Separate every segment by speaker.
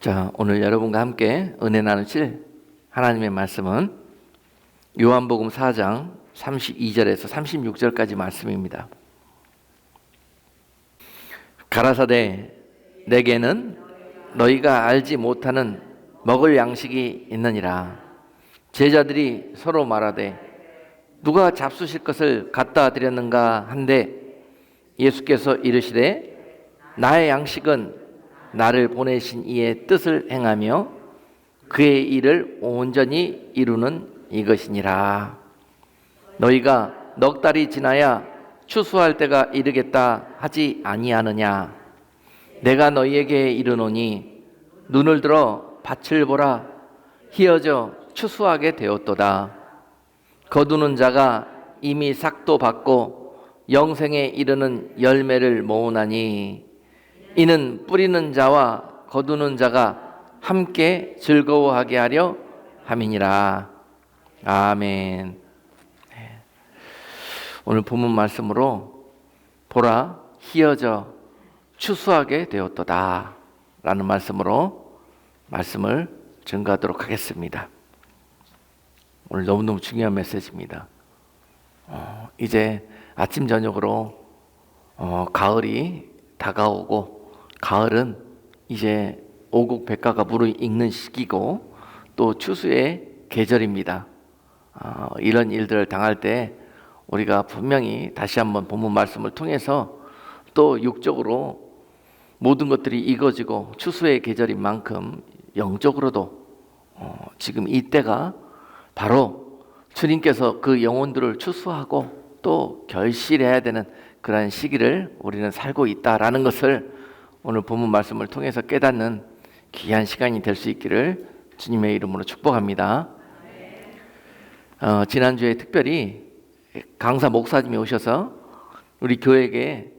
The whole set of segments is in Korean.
Speaker 1: 자, 오늘 여러분과 함께 은혜 나누실 하나님의 말씀은 요한복음 4장 32절에서 36절까지 말씀입니다. 가라사대 내게는 너희가 알지 못하는 먹을 양식이 있느니라. 제자들이 서로 말하되 누가 잡수실 것을 갖다 드렸는가 한데 예수께서 이르시되 나의 양식은 나를 보내신 이의 뜻을 행하며 그의 일을 온전히 이루는 이것이니라. 너희가 넉 달이 지나야 추수할 때가 이르겠다 하지 아니하느냐. 내가 너희에게 이르노니 눈을 들어 밭을 보라. 희어져 추수하게 되었도다. 거두는 자가 이미 삭도 받고 영생에 이르는 열매를 모으나니 이는 뿌리는 자와 거두는 자가 함께 즐거워하게 하려 함이니라. 아멘. 오늘 본문 말씀으로 보라 희어져 추수하게 되었도다 라는 말씀으로 말씀을 증거하도록 하겠습니다. 오늘 너무너무 중요한 메시지입니다. 이제 아침 저녁으로 가을이 다가오고 가을은 이제 오곡백과가 무르익는 시기고 또 추수의 계절입니다. 이런 일들을 당할 때 우리가 분명히 다시 한번 본문 말씀을 통해서 또 육적으로 모든 것들이 익어지고 추수의 계절인 만큼 영적으로도 지금 이때가 바로 주님께서 그 영혼들을 추수하고 또 결실해야 되는 그런 시기를 우리는 살고 있다라는 것을 오늘 본문 말씀을 통해서 깨닫는 귀한 시간이 될 수 있기를 주님의 이름으로 축복합니다. 지난주에 특별히 강사 목사님이 오셔서 우리 교회에게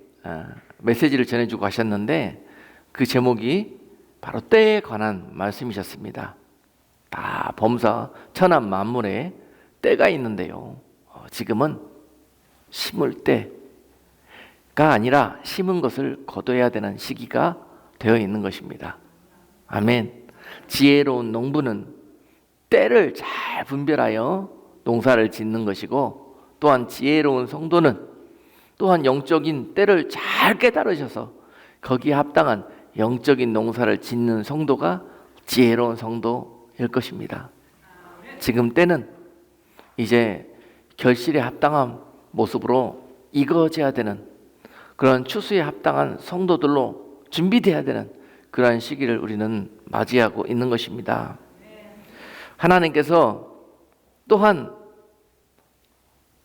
Speaker 1: 메시지를 전해주고 하셨는데 그 제목이 바로 때에 관한 말씀이셨습니다. 다 범사 천한 만물에 때가 있는데요. 지금은 심을 때가 아니라 심은 것을 거둬야 되는 시기가 되어 있는 것입니다. 아멘. 지혜로운 농부는 때를 잘 분별하여 농사를 짓는 것이고 또한 지혜로운 성도는 또한 영적인 때를 잘 깨달으셔서 거기에 합당한 영적인 농사를 짓는 성도가 지혜로운 성도일 것입니다. 지금 때는 이제 결실에 합당한 모습으로 익어져야 되는 그런 추수에 합당한 성도들로 준비되어야 되는 그러한 시기를 우리는 맞이하고 있는 것입니다. 하나님께서 또한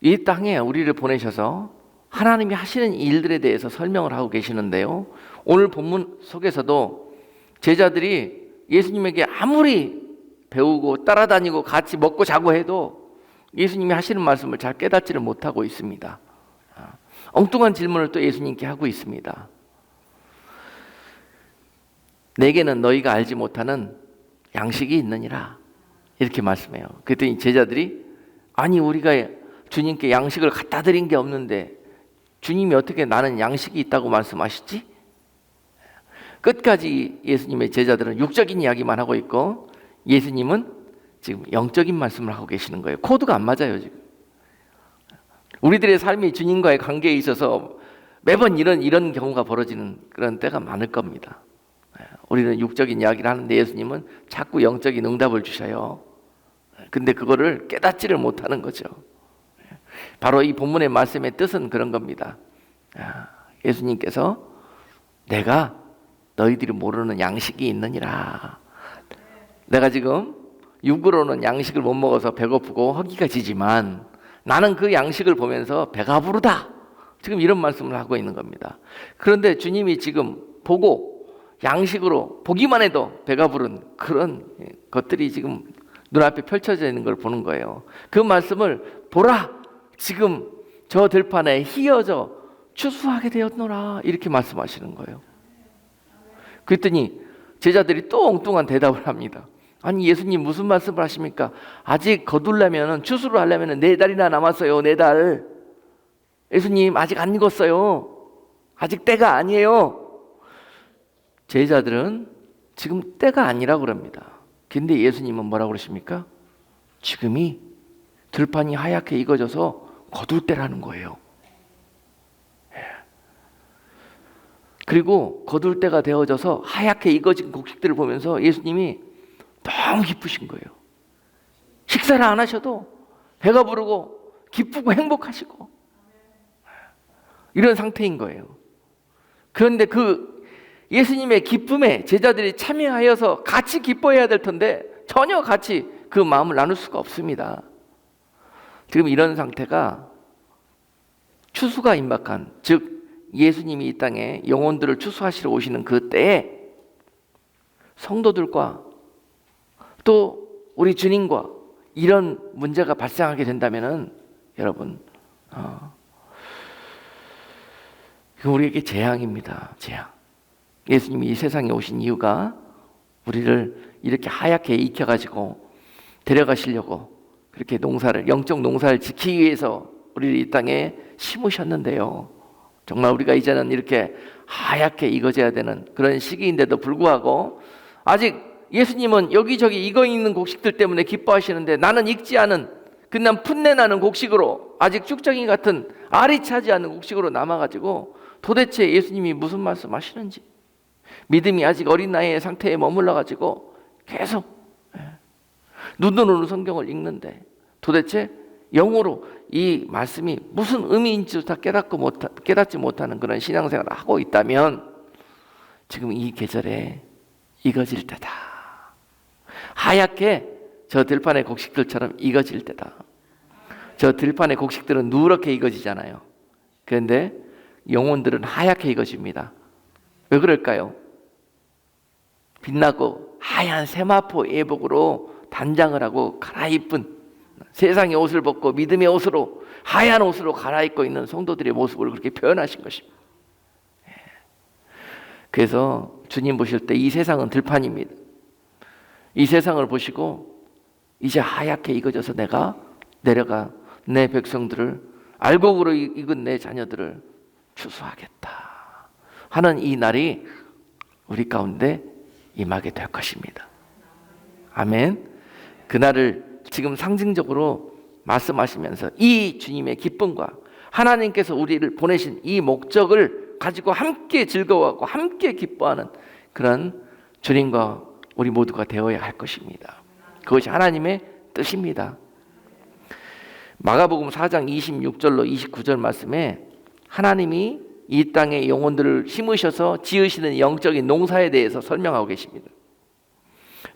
Speaker 1: 이 땅에 우리를 보내셔서 하나님이 하시는 일들에 대해서 설명을 하고 계시는데요. 오늘 본문 속에서도 제자들이 예수님에게 아무리 배우고 따라다니고 같이 먹고 자고 해도 예수님이 하시는 말씀을 잘 깨닫지를 못하고 있습니다. 엉뚱한 질문을 또 예수님께 하고 있습니다. 내게는 너희가 알지 못하는 양식이 있느니라 이렇게 말씀해요. 그랬더니 제자들이 아니 우리가 주님께 양식을 갖다 드린 게 없는데 주님이 어떻게 나는 양식이 있다고 말씀하시지? 끝까지 예수님의 제자들은 육적인 이야기만 하고 있고 예수님은 지금 영적인 말씀을 하고 계시는 거예요. 코드가 안 맞아요 지금. 우리들의 삶이 주님과의 관계에 있어서 매번 이런 경우가 벌어지는 그런 때가 많을 겁니다. 우리는 육적인 이야기를 하는데 예수님은 자꾸 영적인 응답을 주셔요. 근데 그거를 깨닫지를 못하는 거죠. 바로 이 본문의 말씀의 뜻은 그런 겁니다. 예수님께서 내가 너희들이 모르는 양식이 있느니라. 내가 지금 육으로는 양식을 못 먹어서 배고프고 허기가 지지만 나는 그 양식을 보면서 배가 부르다. 지금 이런 말씀을 하고 있는 겁니다. 그런데 주님이 지금 보고 양식으로 보기만 해도 배가 부른 그런 것들이 지금 눈앞에 펼쳐져 있는 걸 보는 거예요. 그 말씀을 보라 지금 저 들판에 희어져 추수하게 되었노라 이렇게 말씀하시는 거예요. 그랬더니 제자들이 또 엉뚱한 대답을 합니다. 아니 예수님 무슨 말씀을 하십니까? 아직 거두려면 추수를 하려면 4달이나 남았어요. 4달. 예수님 아직 안 익었어요. 아직 때가 아니에요. 제자들은 지금 때가 아니라고 그럽니다. 근데 예수님은 뭐라고 그러십니까? 지금이 들판이 하얗게 익어져서 거둘 때라는 거예요. 그리고 거둘 때가 되어져서 하얗게 익어진 곡식들을 보면서 예수님이 너무 기쁘신 거예요. 식사를 안 하셔도 배가 부르고 기쁘고 행복하시고 이런 상태인 거예요. 그런데 그 예수님의 기쁨에 제자들이 참여하여서 같이 기뻐해야 될 텐데 전혀 같이 그 마음을 나눌 수가 없습니다. 지금 이런 상태가 추수가 임박한, 즉 예수님이 이 땅에 영혼들을 추수하시러 오시는 그 때에 성도들과 또 우리 주님과 이런 문제가 발생하게 된다면은 여러분, 이거 우리에게 재앙입니다. 재앙. 예수님이 이 세상에 오신 이유가 우리를 이렇게 하얗게 익혀가지고 데려가시려고 그렇게 영적 농사를 지키기 위해서 우리를 이 땅에 심으셨는데요. 정말 우리가 이제는 이렇게 하얗게 익어져야 되는 그런 시기인데도 불구하고 아직 예수님은 여기저기 익어있는 곡식들 때문에 기뻐하시는데 나는 익지 않은 그냥 풋내나는 곡식으로 아직 쭉정이 같은 알이 차지 않은 곡식으로 남아가지고 도대체 예수님이 무슨 말씀 하시는지 믿음이 아직 어린 나이의 상태에 머물러가지고 계속 눈으로는 성경을 읽는데 도대체 영어로 이 말씀이 무슨 의미인지도 다 깨닫지 못하는 그런 신앙생활을 하고 있다면 지금 이 계절에 익어질 때다. 하얗게 저 들판의 곡식들처럼 익어질 때다. 저 들판의 곡식들은 누렇게 익어지잖아요. 그런데 영혼들은 하얗게 익어집니다. 왜 그럴까요? 빛나고 하얀 세마포 예복으로 단장을 하고 갈아입은 세상의 옷을 벗고 믿음의 옷으로 하얀 옷으로 갈아입고 있는 성도들의 모습을 그렇게 표현하신 것입니다. 그래서 주님 보실 때 이 세상은 들판입니다. 이 세상을 보시고 이제 하얗게 익어져서 내가 내려가 내 백성들을 알곡으로 익은 내 자녀들을 추수하겠다 하는 이 날이 우리 가운데 임하게 될 것입니다. 아멘. 그날을 지금 상징적으로 말씀하시면서 이 주님의 기쁨과 하나님께서 우리를 보내신 이 목적을 가지고 함께 즐거워하고 함께 기뻐하는 그런 주님과 우리 모두가 되어야 할 것입니다. 그것이 하나님의 뜻입니다. 마가복음 4장 26절로 29절 말씀에 하나님이 이 땅에 영혼들을 심으셔서 지으시는 영적인 농사에 대해서 설명하고 계십니다.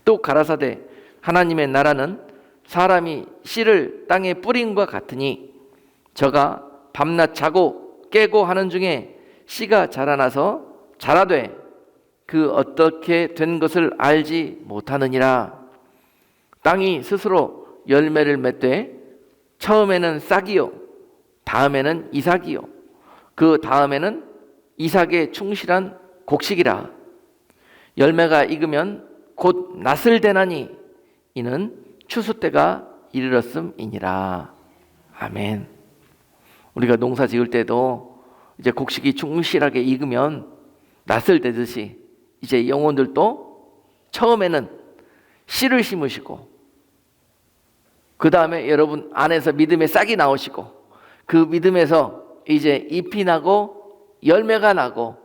Speaker 1: 또 가라사대 하나님의 나라는 사람이 씨를 땅에 뿌린과 같으니 저가 밤낮 자고 깨고 하는 중에 씨가 자라나서 자라되 그 어떻게 된 것을 알지 못하느니라. 땅이 스스로 열매를 맺되 처음에는 싹이요 다음에는 이삭이요 그 다음에는 이삭에 충실한 곡식이라. 열매가 익으면 곧 낫을 대나니 이는 추수 때가 이르렀음이니라. 아멘. 우리가 농사 지을 때도 이제 곡식이 충실하게 익으면 낫을 대듯이 이제 영혼들도 처음에는 씨를 심으시고 그 다음에 여러분 안에서 믿음의 싹이 나오시고 그 믿음에서 이제 잎이 나고 열매가 나고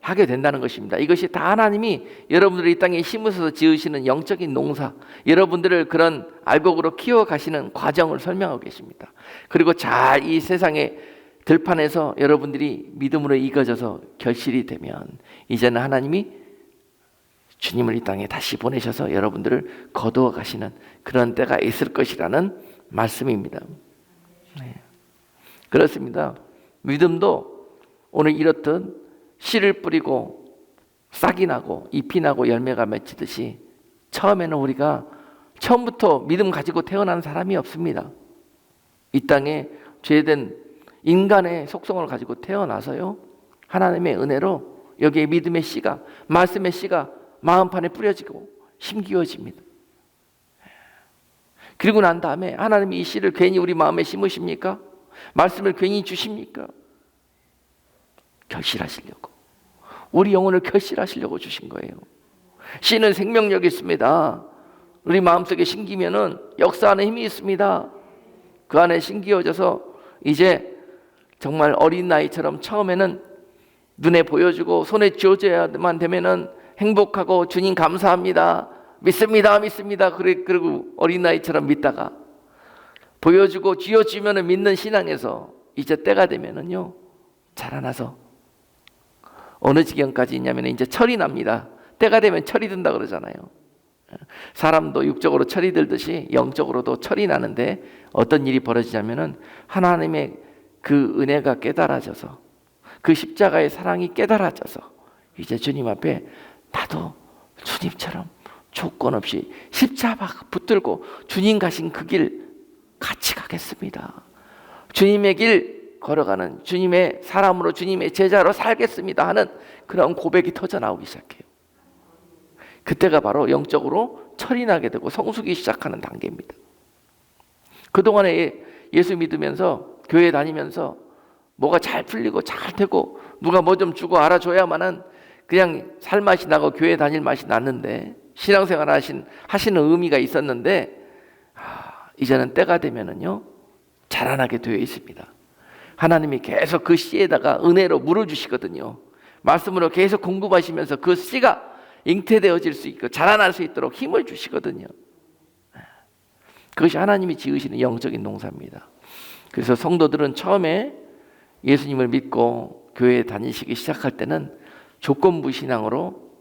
Speaker 1: 하게 된다는 것입니다. 이것이 다 하나님이 여러분들을 이 땅에 심으셔서 지으시는 영적인 농사, 여러분들을 그런 알곡으로 키워가시는 과정을 설명하고 계십니다. 그리고 잘 이 세상의 들판에서 여러분들이 믿음으로 익어져서 결실이 되면 이제는 하나님이 주님을 이 땅에 다시 보내셔서 여러분들을 거두어 가시는 그런 때가 있을 것이라는 말씀입니다. 네. 그렇습니다. 믿음도 오늘 이렇듯 씨를 뿌리고 싹이 나고 잎이 나고 열매가 맺히듯이 처음에는 우리가 처음부터 믿음 가지고 태어난 사람이 없습니다. 이 땅에 죄된 인간의 속성을 가지고 태어나서요 하나님의 은혜로 여기에 믿음의 씨가 말씀의 씨가 마음판에 뿌려지고 심기어집니다. 그리고 난 다음에 하나님이 이 씨를 괜히 우리 마음에 심으십니까? 말씀을 괜히 주십니까? 결실하시려고 우리 영혼을 결실하시려고 주신 거예요. 씨는 생명력이 있습니다. 우리 마음속에 심기면은 역사하는 힘이 있습니다. 그 안에 심기어져서 이제 정말 어린 나이처럼 처음에는 눈에 보여주고 손에 쥐어줘야만 되면은 행복하고 주님 감사합니다, 믿습니다, 믿습니다. 그리고 어린 나이처럼 믿다가 보여주고 쥐어주면은 믿는 신앙에서 이제 때가 되면은요 자라나서 어느 지경까지 있냐면 이제 철이 납니다. 때가 되면 철이 든다 그러잖아요. 사람도 육적으로 철이 들듯이 영적으로도 철이 나는데 어떤 일이 벌어지냐면은 하나님의 그 은혜가 깨달아져서 그 십자가의 사랑이 깨달아져서 이제 주님 앞에 나도 주님처럼 조건 없이 십자가 붙들고 주님 가신 그 길 같이 가겠습니다. 주님의 길 걸어가는 주님의 사람으로 주님의 제자로 살겠습니다 하는 그런 고백이 터져 나오기 시작해요. 그때가 바로 영적으로 철이 나게 되고 성숙이 시작하는 단계입니다. 그동안에 예수 믿으면서 교회 다니면서 뭐가 잘 풀리고 잘 되고 누가 뭐 좀 주고 알아줘야만은 그냥 살맛이 나고 교회 다닐 맛이 났는데 신앙생활 하시는 의미가 있었는데 이제는 때가 되면은요 자라나게 되어 있습니다. 하나님이 계속 그 씨에다가 은혜로 물을 주시거든요. 말씀으로 계속 공급하시면서 그 씨가 잉태되어질 수 있고 자라날 수 있도록 힘을 주시거든요. 그것이 하나님이 지으시는 영적인 농사입니다. 그래서 성도들은 처음에 예수님을 믿고 교회에 다니시기 시작할 때는 조건부 신앙으로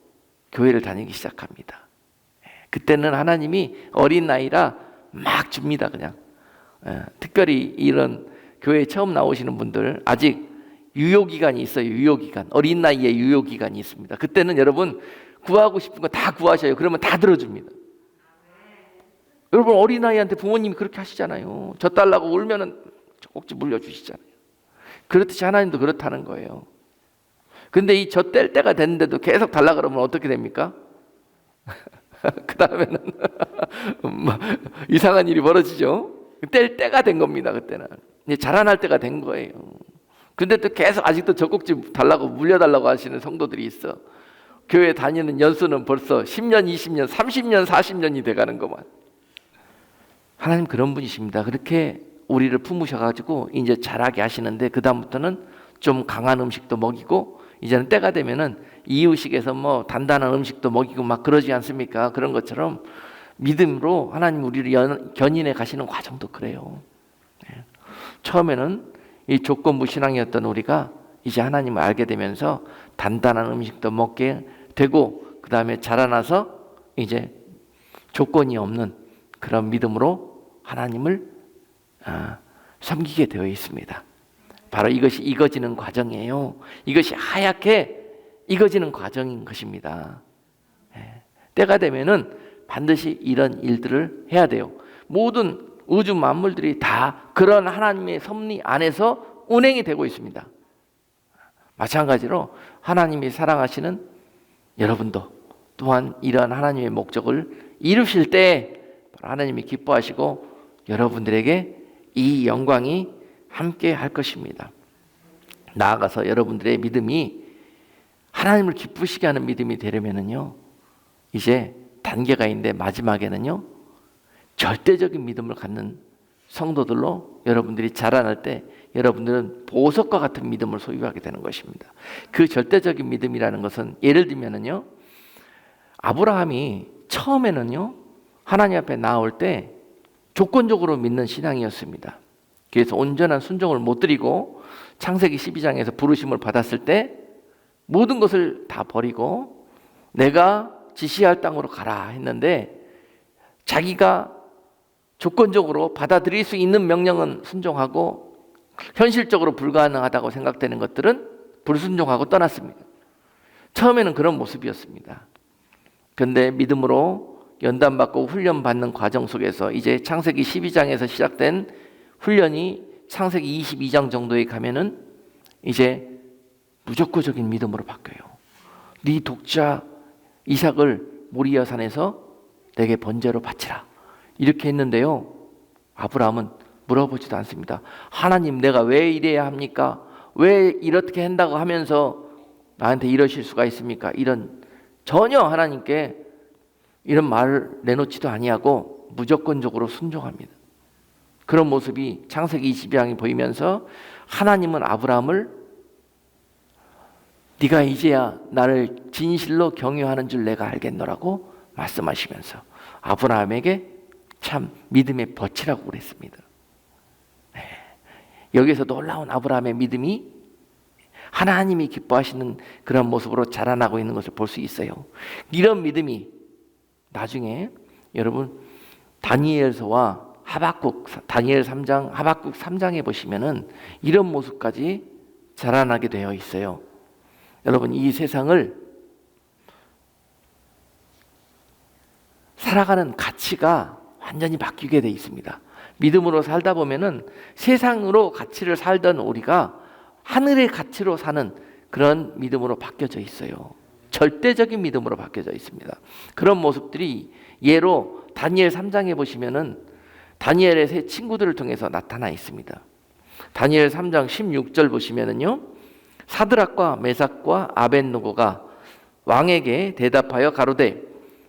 Speaker 1: 교회를 다니기 시작합니다. 그때는 하나님이 어린 나이라 막 줍니다. 그냥 특별히 이런 교회에 처음 나오시는 분들 아직 유효기간이 있어요. 유효기간, 어린 나이에 유효기간이 있습니다. 그때는 여러분 구하고 싶은 거 다 구하셔요. 그러면 다 들어줍니다. 여러분 어린아이한테 부모님이 그렇게 하시잖아요. 저 달라고 울면은 꼭지 물려주시잖아요. 그렇듯이 하나님도 그렇다는 거예요. 근데 이 저 뗄 때가 됐는데도 계속 달라 그러면 어떻게 됩니까? 그 다음에는 이상한 일이 벌어지죠. 뗄 때가 된 겁니다. 그때는 이제 자라날 때가 된 거예요. 근데 또 계속 아직도 젖꼭지 달라고 물려달라고 하시는 성도들이 있어. 교회 다니는 연수는 벌써 10년, 20년, 30년, 40년이 돼가는 것만. 하나님 그런 분이십니다. 그렇게 우리를 품으셔가지고 이제 자라게 하시는데 그 다음부터는 좀 강한 음식도 먹이고 이제는 때가 되면은 이유식에서 뭐 단단한 음식도 먹이고 막 그러지 않습니까? 그런 것처럼 믿음으로 하나님 우리를 견인해 가시는 과정도 그래요. 처음에는 이 조건부 신앙이었던 우리가 이제 하나님을 알게 되면서 단단한 음식도 먹게 되고 그 다음에 자라나서 이제 조건이 없는 그런 믿음으로 하나님을 섬기게 되어 있습니다. 바로 이것이 익어지는 과정이에요. 이것이 하얗게 익어지는 과정인 것입니다. 때가 되면은 반드시 이런 일들을 해야 돼요. 모든 우주 만물들이 다 그런 하나님의 섭리 안에서 운행이 되고 있습니다. 마찬가지로 하나님이 사랑하시는 여러분도 또한 이러한 하나님의 목적을 이루실 때 하나님이 기뻐하시고 여러분들에게 이 영광이 함께 할 것입니다. 나아가서 여러분들의 믿음이 하나님을 기쁘시게 하는 믿음이 되려면은요, 이제 단계가 있는데 마지막에는요, 절대적인 믿음을 갖는 성도들로 여러분들이 자라날 때 여러분들은 보석과 같은 믿음을 소유하게 되는 것입니다. 그 절대적인 믿음이라는 것은 예를 들면은요, 아브라함이 처음에는요, 하나님 앞에 나올 때 조건적으로 믿는 신앙이었습니다. 그래서 온전한 순종을 못 드리고 창세기 12장에서 부르심을 받았을 때 모든 것을 다 버리고 내가 지시할 땅으로 가라 했는데 자기가 조건적으로 받아들일 수 있는 명령은 순종하고 현실적으로 불가능하다고 생각되는 것들은 불순종하고 떠났습니다. 처음에는 그런 모습이었습니다. 그런데 믿음으로 연단받고 훈련받는 과정 속에서 이제 창세기 12장에서 시작된 훈련이 창세기 22장 정도에 가면은 이제 무조건적인 믿음으로 바뀌어요. 네 독자 이삭을 모리아 산에서 내게 번제로 바치라 이렇게 했는데요, 아브라함은 물어보지도 않습니다. 하나님 내가 왜 이래야 합니까? 왜 이렇게 한다고 하면서 나한테 이러실 수가 있습니까? 이런 전혀 하나님께 이런 말을 내놓지도 아니하고 무조건적으로 순종합니다. 그런 모습이 창세기 22장에 보이면서 하나님은 아브라함을 네가 이제야 나를 진실로 경외하는 줄 내가 알겠노라고 말씀하시면서 아브라함에게 참 믿음의 덫이라고 그랬습니다. 여기서 놀라운 아브라함의 믿음이 하나님이 기뻐하시는 그런 모습으로 자라나고 있는 것을 볼 수 있어요. 이런 믿음이 나중에 여러분 다니엘서와 하박국, 다니엘 3장, 하박국 3장에 보시면은 이런 모습까지 자라나게 되어 있어요. 여러분 이 세상을 살아가는 가치가 완전히 바뀌게 돼 있습니다. 믿음으로 살다 보면은 세상으로 가치를 살던 우리가 하늘의 가치로 사는 그런 믿음으로 바뀌어져 있어요. 절대적인 믿음으로 바뀌어져 있습니다. 그런 모습들이 예로 다니엘 3장에 보시면은 다니엘의 세 친구들을 통해서 나타나 있습니다. 다니엘 3장 16절 보시면은요, 사드락과 메삭과 아벳느고가 왕에게 대답하여 가로되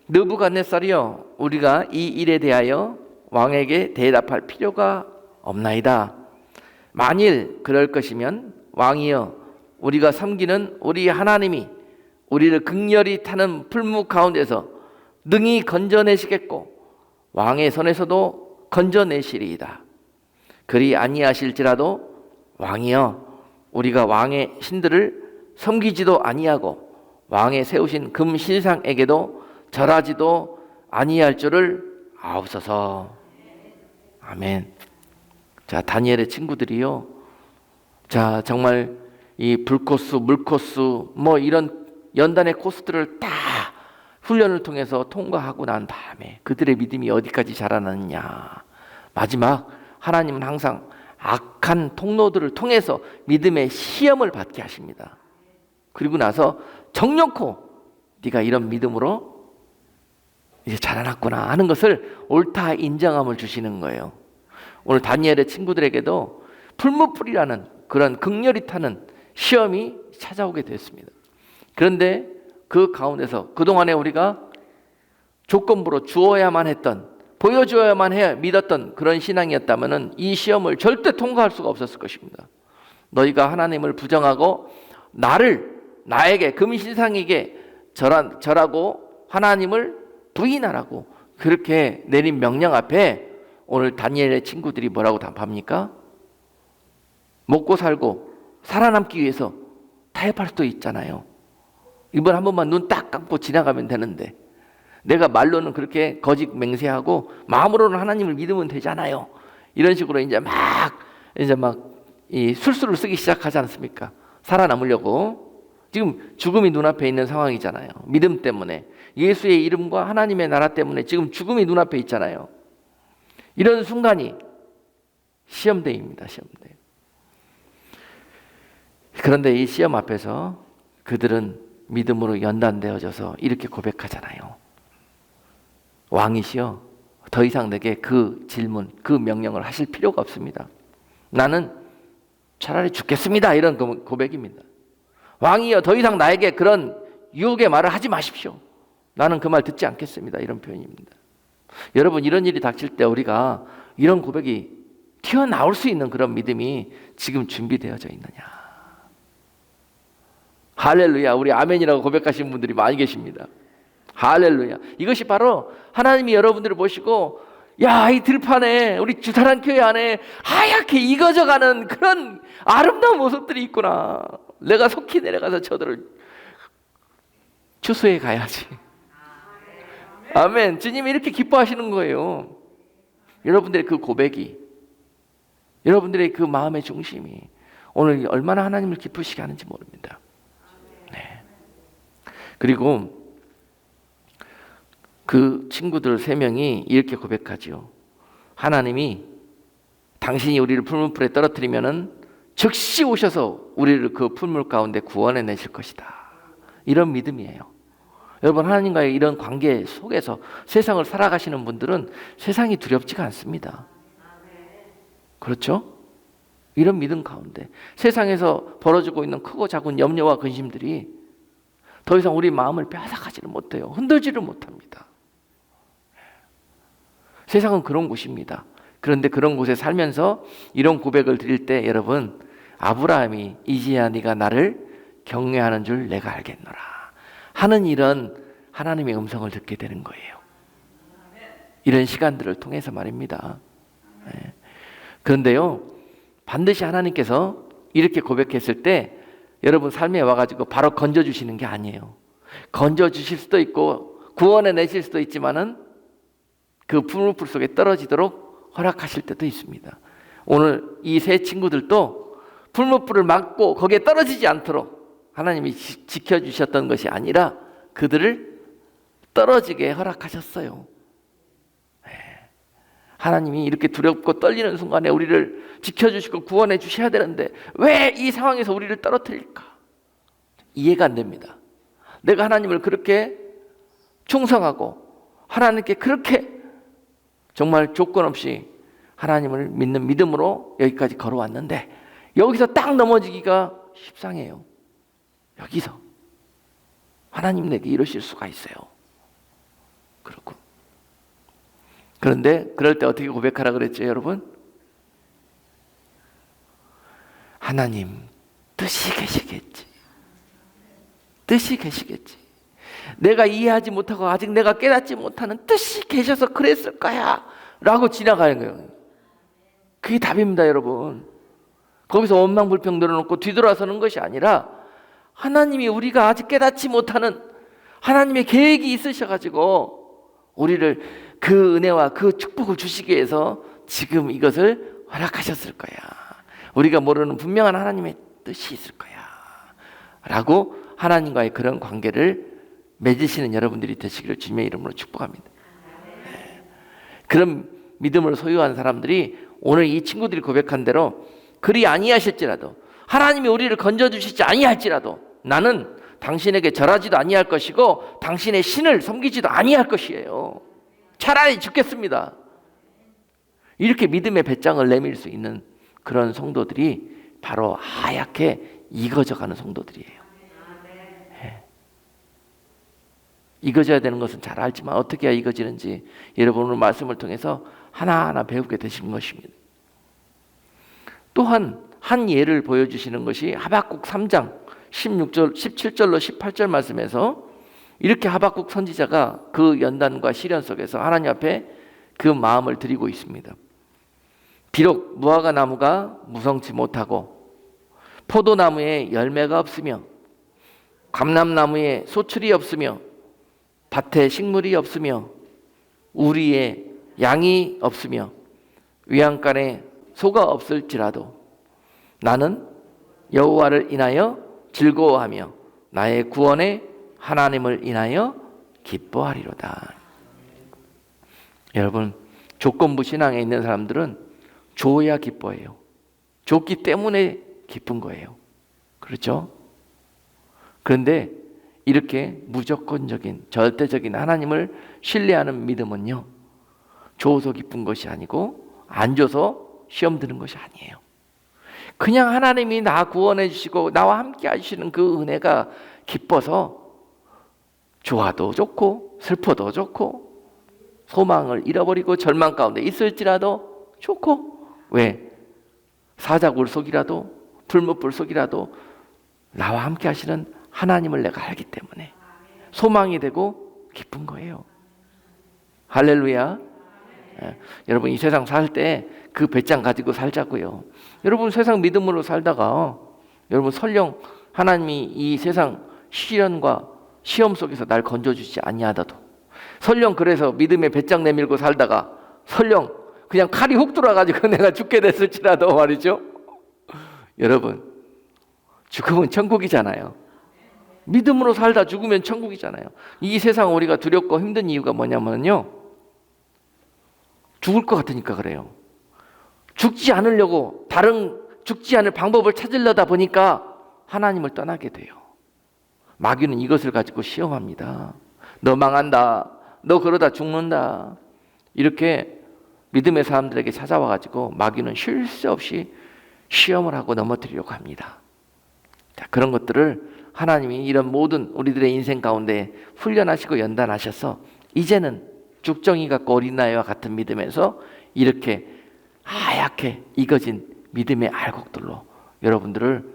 Speaker 1: 느부갓네살이여 우리가 이 일에 대하여 왕에게 대답할 필요가 없나이다. 만일 그럴 것이면 왕이여 우리가 섬기는 우리 하나님이 우리를 극렬히 타는 풀무 가운데서 능히 건져내시겠고 왕의 손에서도 건져내시리이다. 그리 아니하실지라도 왕이여 우리가 왕의 신들을 섬기지도 아니하고 왕의 세우신 금 신상에게도 절하지도 아니할 줄을 아옵소서. 아멘. 자, 다니엘의 친구들이요, 자 정말 이 불코스, 물코스 뭐 이런 연단의 코스들을 다 훈련을 통해서 통과하고 난 다음에 그들의 믿음이 어디까지 자라났느냐, 마지막 하나님은 항상 악한 통로들을 통해서 믿음의 시험을 받게 하십니다. 그리고 나서 정령코 네가 이런 믿음으로 이제 자라났구나 하는 것을 옳다 인정함을 주시는 거예요. 오늘 다니엘의 친구들에게도 풀무불이라는 그런 극렬히 타는 시험이 찾아오게 됐습니다. 그런데 그 가운데서 그동안에 우리가 조건부로 주어야만 했던, 보여주어야만 해 믿었던 그런 신앙이었다면 이 시험을 절대 통과할 수가 없었을 것입니다. 너희가 하나님을 부정하고 나에게 금신상에게 절하고 하나님을 부인하라고 그렇게 내린 명령 앞에 오늘 다니엘의 친구들이 뭐라고 답합니까? 먹고 살고 살아남기 위해서 타협할 수도 있잖아요. 이번 한 번만 눈 딱 감고 지나가면 되는데 내가 말로는 그렇게 거짓 맹세하고 마음으로는 하나님을 믿으면 되잖아요. 이런 식으로 이제 막 이 술수를 쓰기 시작하지 않습니까? 살아남으려고. 지금 죽음이 눈앞에 있는 상황이잖아요. 믿음 때문에, 예수의 이름과 하나님의 나라 때문에 지금 죽음이 눈앞에 있잖아요. 이런 순간이 시험대입니다. 시험대. 그런데 이 시험 앞에서 그들은 믿음으로 연단되어져서 이렇게 고백하잖아요. 왕이시여 더 이상 내게 그 질문, 그 명령을 하실 필요가 없습니다. 나는 차라리 죽겠습니다. 이런 고백입니다. 왕이여 더 이상 나에게 그런 유혹의 말을 하지 마십시오. 나는 그 말 듣지 않겠습니다. 이런 표현입니다. 여러분 이런 일이 닥칠 때 우리가 이런 고백이 튀어나올 수 있는 그런 믿음이 지금 준비되어져 있느냐. 할렐루야. 우리 아멘이라고 고백하시는 분들이 많이 계십니다. 할렐루야. 이것이 바로 하나님이 여러분들을 보시고 야, 이 들판에 우리 주사랑 교회 안에 하얗게 익어져가는 그런 아름다운 모습들이 있구나. 내가 속히 내려가서 저들을 추수해 가야지. 아멘. 주님이 이렇게 기뻐하시는 거예요. 여러분들의 그 고백이, 여러분들의 그 마음의 중심이 오늘 얼마나 하나님을 기쁘시게 하는지 모릅니다. 네. 그리고 그 친구들 3명이 이렇게 고백하죠. 하나님이 당신이 우리를 풀무불에 떨어뜨리면은 즉시 오셔서 우리를 그 풀물 가운데 구원해 내실 것이다. 이런 믿음이에요. 여러분 하나님과의 이런 관계 속에서 세상을 살아가시는 분들은 세상이 두렵지가 않습니다. 그렇죠? 이런 믿음 가운데 세상에서 벌어지고 있는 크고 작은 염려와 근심들이 더 이상 우리 마음을 빼앗아가지를 못해요. 흔들지를 못합니다. 세상은 그런 곳입니다. 그런데 그런 곳에 살면서 이런 고백을 드릴 때 여러분, 아브라함이 이제야 네가 나를 경외하는 줄 내가 알겠노라 하는 이런 하나님의 음성을 듣게 되는 거예요. 이런 시간들을 통해서 말입니다. 그런데요, 반드시 하나님께서 이렇게 고백했을 때 여러분 삶에 와가지고 바로 건져주시는 게 아니에요. 건져주실 수도 있고 구원해 내실 수도 있지만은 그 풀무불 속에 떨어지도록 허락하실 때도 있습니다. 오늘 이 세 친구들도 풀무불을 막고 거기에 떨어지지 않도록 하나님이 지켜주셨던 것이 아니라 그들을 떨어지게 허락하셨어요. 하나님이 이렇게 두렵고 떨리는 순간에 우리를 지켜주시고 구원해 주셔야 되는데 왜 이 상황에서 우리를 떨어뜨릴까? 이해가 안 됩니다. 내가 하나님을 그렇게 충성하고 하나님께 그렇게 정말 조건 없이 하나님을 믿는 믿음으로 여기까지 걸어왔는데 여기서 딱 넘어지기가 십상해요. 여기서 하나님 내게 이러실 수가 있어요. 그렇고 그런데 그럴 때 어떻게 고백하라 그랬죠, 여러분? 하나님 뜻이 계시겠지. 뜻이 계시겠지. 내가 이해하지 못하고 아직 내가 깨닫지 못하는 뜻이 계셔서 그랬을 거야 라고 지나가는 거예요. 그게 답입니다, 여러분. 거기서 원망불평 들어놓고 뒤돌아서는 것이 아니라 하나님이 우리가 아직 깨닫지 못하는 하나님의 계획이 있으셔가지고 우리를 그 은혜와 그 축복을 주시기 위해서 지금 이것을 허락하셨을 거야. 우리가 모르는 분명한 하나님의 뜻이 있을 거야 라고 하나님과의 그런 관계를 맺으시는 여러분들이 되시기를 주님의 이름으로 축복합니다. 그런 믿음을 소유한 사람들이 오늘 이 친구들이 고백한 대로 그리 아니하실지라도 하나님이 우리를 건져주시지 아니할지라도 나는 당신에게 절하지도 아니할 것이고 당신의 신을 섬기지도 아니할 것이에요. 차라리 죽겠습니다. 이렇게 믿음의 배짱을 내밀 수 있는 그런 성도들이 바로 하얗게 익어져가는 성도들이에요. 익어져야 되는 것은 잘 알지만 어떻게 해야 익어지는지 여러분 오늘 말씀을 통해서 하나하나 배우게 되시는 것입니다. 또한 한 예를 보여주시는 것이 하박국 3장 16절, 17절로 18절 말씀에서 이렇게 하박국 선지자가 그 연단과 시련 속에서 하나님 앞에 그 마음을 드리고 있습니다. 비록 무화과 나무가 무성치 못하고 포도나무에 열매가 없으며 감람나무에 소출이 없으며 밭에 식물이 없으며 우리에 양이 없으며 위안간에 소가 없을지라도 나는 여호와를 인하여 즐거워하며 나의 구원의 하나님을 인하여 기뻐하리로다. 여러분, 조건부 신앙에 있는 사람들은 줘야 기뻐해요. 줬기 때문에 기쁜 거예요. 그렇죠? 그런데 이렇게 무조건적인 절대적인 하나님을 신뢰하는 믿음은요, 줘서 기쁜 것이 아니고 안 줘서 시험 드는 것이 아니에요. 그냥 하나님이 나 구원해 주시고 나와 함께 하시는 그 은혜가 기뻐서 좋아도 좋고 슬퍼도 좋고 소망을 잃어버리고 절망 가운데 있을지라도 좋고, 왜? 사자굴 속이라도 풀무불 속이라도 나와 함께 하시는 하나님을 내가 알기 때문에 소망이 되고 기쁜 거예요. 할렐루야. 여러분 이 세상 살 때 그 배짱 가지고 살자고요. 여러분 세상 믿음으로 살다가 여러분 설령 하나님이 이 세상 시련과 시험 속에서 날 건져주지 아니하다도, 설령 그래서 믿음의 배짱 내밀고 살다가 설령 그냥 칼이 훅 들어와가지고 내가 죽게 됐을지라도 말이죠. 여러분 죽음은 천국이잖아요. 믿음으로 살다 죽으면 천국이잖아요. 이 세상 우리가 두렵고 힘든 이유가 뭐냐면요, 죽을 것 같으니까 그래요. 죽지 않으려고 다른 죽지 않을 방법을 찾으려다 보니까 하나님을 떠나게 돼요. 마귀는 이것을 가지고 시험합니다. 너 망한다, 너 그러다 죽는다, 이렇게 믿음의 사람들에게 찾아와가지고 마귀는 쉴 새 없이 시험을 하고 넘어뜨리려고 합니다. 자, 그런 것들을 하나님이 이런 모든 우리들의 인생 가운데 훈련하시고 연단하셔서 이제는 죽정이 같고 어린아이와 같은 믿음에서 이렇게 하얗게 익어진 믿음의 알곡들로 여러분들을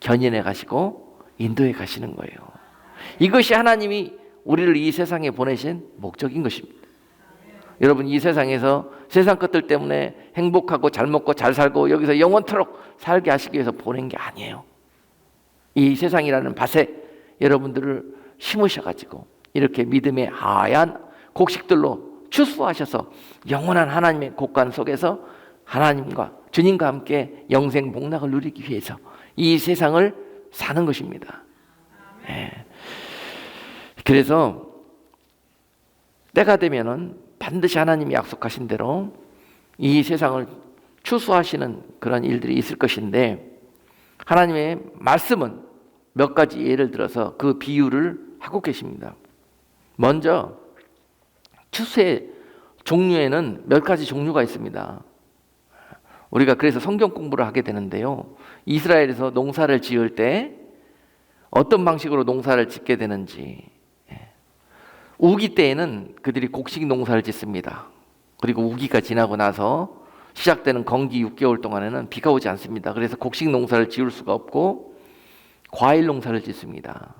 Speaker 1: 견인해 가시고 인도해 가시는 거예요. 이것이 하나님이 우리를 이 세상에 보내신 목적인 것입니다. 여러분, 이 세상에서 세상 것들 때문에 행복하고 잘 먹고 잘 살고 여기서 영원토록 살게 하시기 위해서 보낸 게 아니에요. 이 세상이라는 밭에 여러분들을 심으셔가지고 이렇게 믿음의 하얀 곡식들로 추수하셔서 영원한 하나님의 곡간 속에서 하나님과 주님과 함께 영생 복락을 누리기 위해서 이 세상을 사는 것입니다. 네. 그래서 때가 되면은 반드시 하나님이 약속하신 대로 이 세상을 추수하시는 그런 일들이 있을 것인데, 하나님의 말씀은 몇 가지 예를 들어서 그 비유를 하고 계십니다. 먼저 추수의 종류에는 몇 가지 종류가 있습니다. 우리가 그래서 성경 공부를 하게 되는데요, 이스라엘에서 농사를 지을 때 어떤 방식으로 농사를 짓게 되는지, 우기 때에는 그들이 곡식 농사를 짓습니다. 그리고 우기가 지나고 나서 시작되는 건기 6개월 동안에는 비가 오지 않습니다. 그래서 곡식 농사를 지을 수가 없고 과일 농사를 짓습니다.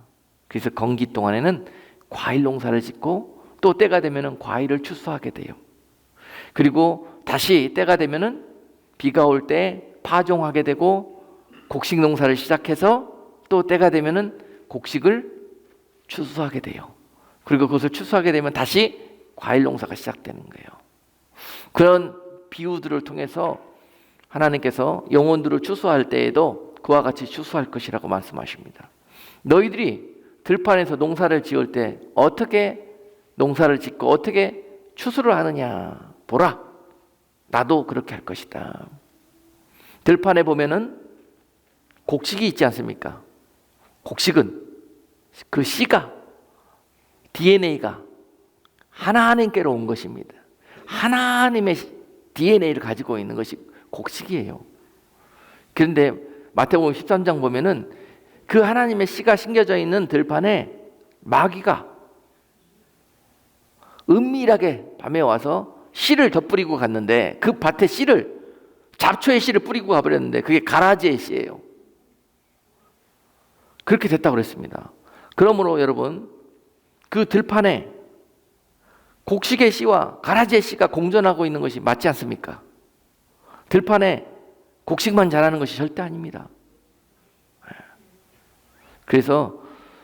Speaker 1: 그래서 건기 동안에는 과일 농사를 짓고 또 때가 되면은 과일을 추수하게 돼요. 그리고 다시 때가 되면은 비가 올 때 파종하게 되고 곡식 농사를 시작해서 또 때가 되면은 곡식을 추수하게 돼요. 그리고 그것을 추수하게 되면 다시 과일 농사가 시작되는 거예요. 그런 비유들을 통해서 하나님께서 영혼들을 추수할 때에도 그와 같이 추수할 것이라고 말씀하십니다. 너희들이 들판에서 농사를 지을 때 어떻게 농사를 짓고 어떻게 추수를 하느냐 보라, 나도 그렇게 할 것이다. 들판에 보면은 곡식이 있지 않습니까? 곡식은 그 씨가, DNA가 하나님께로 온 것입니다. 하나님의 DNA를 가지고 있는 것이 곡식이에요. 그런데 마태복음 13장 보면은 그 하나님의 씨가 심겨져 있는 들판에 마귀가 은밀하게 밤에 와서 씨를 덧뿌리고 갔는데, 그 밭에 씨를, 잡초의 씨를 뿌리고 가버렸는데 그게 가라지의 씨예요. 그렇게 됐다고 그랬습니다. 그러므로 여러분, 그 들판에 곡식의 씨와 가라지의 씨가 공존하고 있는 것이 맞지 않습니까? 들판에 곡식만 자라는 것이 절대 아닙니다. 그래서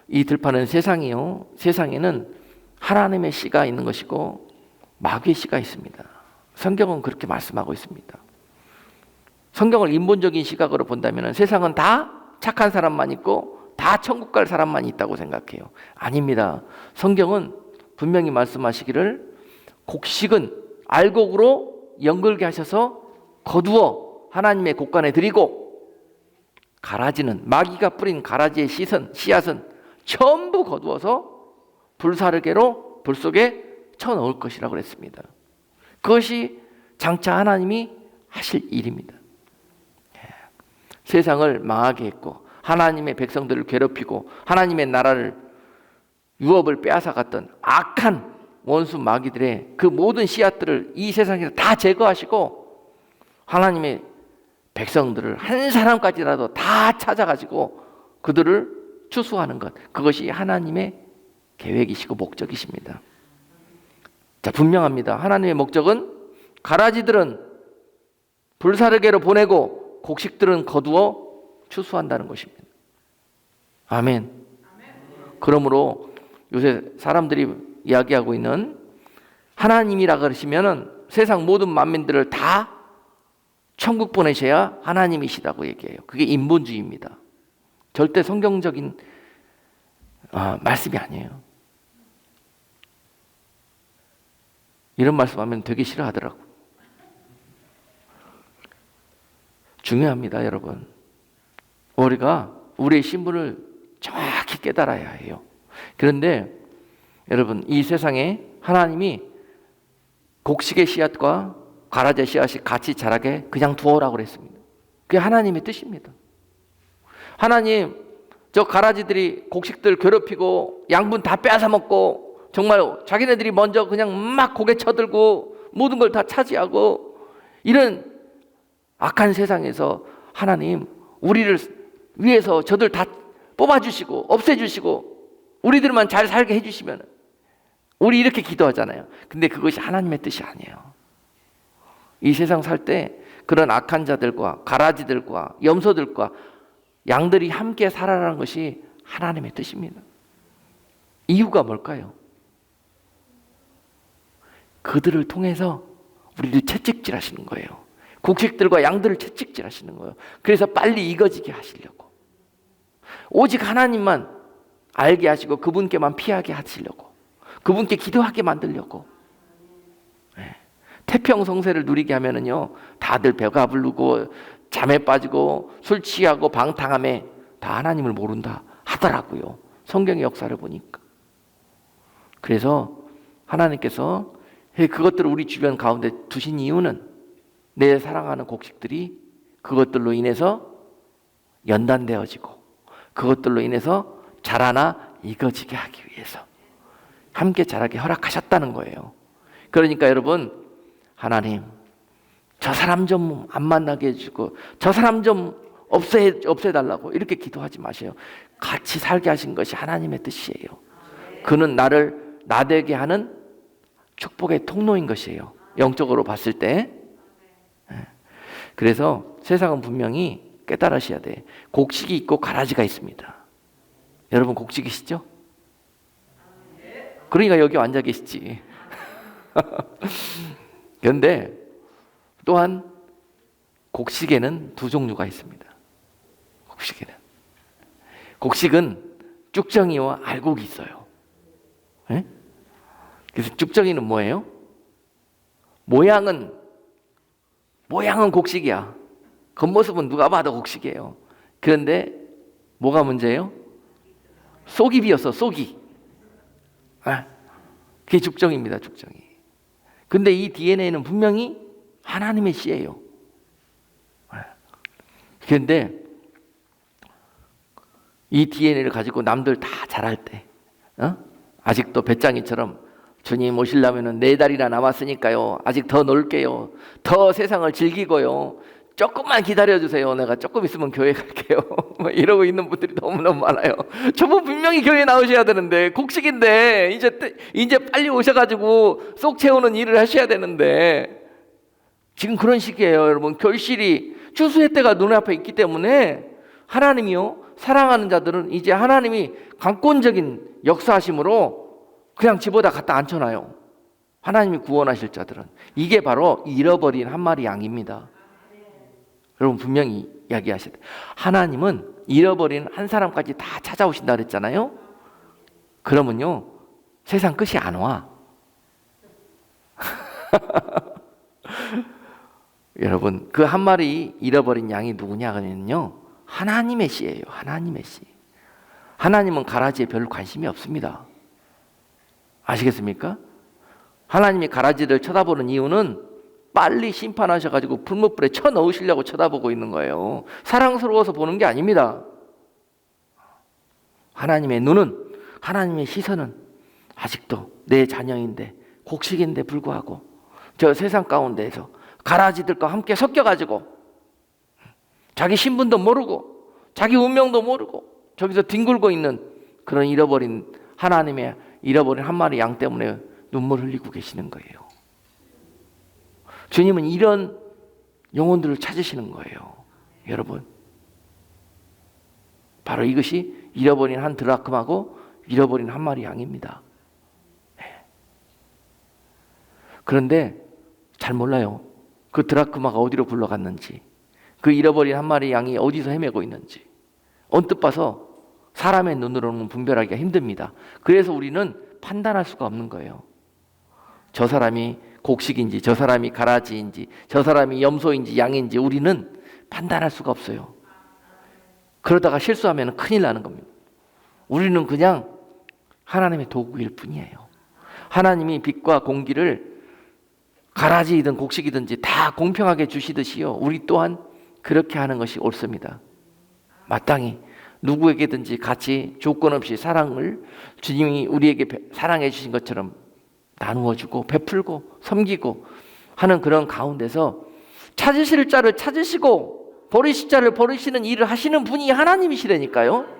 Speaker 1: 이 들판은 세상이요, 세상에는 하나님의 씨가 있는 것이고 마귀의 씨가 있습니다. 성경은 그렇게 말씀하고 있습니다. 성경을 인본적인 시각으로 본다면 세상은 다 착한 사람만 있고 다 천국 갈 사람만 있다고 생각해요. 아닙니다. 성경은 분명히 말씀하시기를 곡식은 알곡으로 연결게 하셔서 거두어 하나님의 곳간에 드리고, 가라지는, 마귀가 뿌린 가라지의 씨앗은 전부 거두어서 불사르게로 불 속에 쳐넣을 것이라고 그랬습니다. 그것이 장차 하나님이 하실 일입니다. 세상을 망하게 했고 하나님의 백성들을 괴롭히고 하나님의 나라를, 유업을 빼앗아갔던 악한 원수 마귀들의 그 모든 씨앗들을 이 세상에서 다 제거하시고 하나님의 백성들을 한 사람까지라도 다 찾아가지고 그들을 추수하는 것, 그것이 하나님의 계획이시고 목적이십니다. 자, 분명합니다. 하나님의 목적은 가라지들은 불사르게로 보내고 곡식들은 거두어 추수한다는 것입니다. 아멘. 그러므로 요새 사람들이 이야기하고 있는 하나님이라 그러시면은 세상 모든 만민들을 다 천국 보내셔야 하나님이시다고 얘기해요. 그게 인본주의입니다. 절대 성경적인 말씀이 아니에요. 이런 말씀하면 되게 싫어하더라고. 중요합니다, 여러분. 우리가 우리의 신분을 정확히 깨달아야 해요. 그런데 여러분, 이 세상에 하나님이 곡식의 씨앗과 가라지의 씨앗이 같이 자라게 그냥 두어라고 그랬습니다. 그게 하나님의 뜻입니다. 하나님, 저 가라지들이 곡식들 괴롭히고 양분 다 빼앗아 먹고 정말 자기네들이 먼저 그냥 막 고개 쳐들고 모든 걸 다 차지하고 이런 악한 세상에서 하나님 우리를 위해서 저들 다 뽑아주시고 없애주시고 우리들만 잘 살게 해주시면 우리 이렇게 기도하잖아요. 근데 그것이 하나님의 뜻이 아니에요. 이 세상 살 때 그런 악한 자들과 가라지들과 염소들과 양들이 함께 살아라는 것이 하나님의 뜻입니다. 이유가 뭘까요? 그들을 통해서 우리를 채찍질 하시는 거예요. 곡식들과 양들을 채찍질 하시는 거예요. 그래서 빨리 익어지게 하시려고. 오직 하나님만 알게 하시고 그분께만 피하게 하시려고. 그분께 기도하게 만들려고. 태평성세를 누리게 하면은요, 다들 배가 부르고 잠에 빠지고 술 취하고 방탕함에 다 하나님을 모른다 하더라고요. 성경의 역사를 보니까. 그래서 하나님께서 그것들을 우리 주변 가운데 두신 이유는 내 사랑하는 곡식들이 그것들로 인해서 연단되어지고 그것들로 인해서 자라나 익어지게 하기 위해서 함께 자라게 허락하셨다는 거예요. 그러니까 여러분, 하나님 저 사람 좀 안 만나게 해주고 저 사람 좀 없애달라고 이렇게 기도하지 마세요. 같이 살게 하신 것이 하나님의 뜻이에요. 그는 나를 나되게 하는 축복의 통로인 것이에요. 영적으로 봤을 때. 그래서 세상은 분명히 깨달으셔야 돼. 곡식이 있고 가라지가 있습니다. 여러분 곡식이시죠? 그러니까 여기 앉아 계시지. 그런데 또한 곡식에는 두 종류가 있습니다. 곡식은 쭉정이와 알곡이 있어요. 그래서 쭉정이는 뭐예요? 모양은 곡식이야. 겉모습은 누가 봐도 곡식이에요. 그런데 뭐가 문제예요? 속이 비었어. 속이. 그게 쭉정입니다. 쭉정이. 근데 이 DNA는 분명히 하나님의 씨예요. 그런데 이 DNA를 가지고 남들 다 잘할 때, 아직도 배짱이처럼 주님 오시려면 4달이나 남았으니까요. 아직 더 놀게요. 더 세상을 즐기고요. 조금만 기다려주세요. 내가 조금 있으면 교회 갈게요. 이러고 있는 분들이 너무너무 많아요. 저분 분명히 교회 나오셔야 되는데, 곡식인데 이제 빨리 오셔가지고 쏙 채우는 일을 하셔야 되는데, 지금 그런 시기예요. 여러분, 결실이 추수의 때가 눈앞에 있기 때문에 하나님이요, 사랑하는 자들은 이제 하나님이 강권적인 역사하심으로 그냥 집어다 갖다 앉혀놔요. 하나님이 구원하실 자들은. 이게 바로 잃어버린 한 마리 양입니다. 여러분 분명히 이야기하셔야 돼요. 하나님은 잃어버린 한 사람까지 다 찾아오신다 그랬잖아요. 그러면요, 세상 끝이 안 와. 여러분, 그 한 마리 잃어버린 양이 누구냐 하면요, 하나님의 씨예요. 하나님의 씨. 하나님은 가라지에 별로 관심이 없습니다. 아시겠습니까? 하나님이 가라지를 쳐다보는 이유는 빨리 심판하셔가지고 불못불에 쳐넣으시려고 쳐다보고 있는 거예요. 사랑스러워서 보는 게 아닙니다. 하나님의 눈은, 하나님의 시선은 아직도 내 자녀인데, 곡식인데 불구하고 저 세상 가운데에서 가라지들과 함께 섞여가지고 자기 신분도 모르고 자기 운명도 모르고 저기서 뒹굴고 있는 그런 잃어버린 한 마리 양 때문에 눈물 흘리고 계시는 거예요. 주님은 이런 영혼들을 찾으시는 거예요. 여러분, 바로 이것이 잃어버린 한 드라크마고 잃어버린 한 마리 양입니다. 그런데 잘 몰라요. 그 드라크마가 어디로 굴러갔는지, 그 잃어버린 한 마리 양이 어디서 헤매고 있는지 언뜻 봐서 사람의 눈으로는 분별하기가 힘듭니다. 그래서 우리는 판단할 수가 없는 거예요. 저 사람이 곡식인지, 저 사람이 가라지인지, 저 사람이 염소인지 양인지 우리는 판단할 수가 없어요. 그러다가 실수하면 큰일 나는 겁니다. 우리는 그냥 하나님의 도구일 뿐이에요. 하나님이 빛과 공기를 가라지이든 곡식이든지 다 공평하게 주시듯이요, 우리 또한 그렇게 하는 것이 옳습니다. 마땅히 누구에게든지 같이 조건 없이 사랑을 주님이 우리에게 사랑해 주신 것처럼 나누어주고 베풀고 섬기고 하는 그런 가운데서 찾으실 자를 찾으시고 버리실 자를 버리시는 일을 하시는 분이 하나님이시라니까요.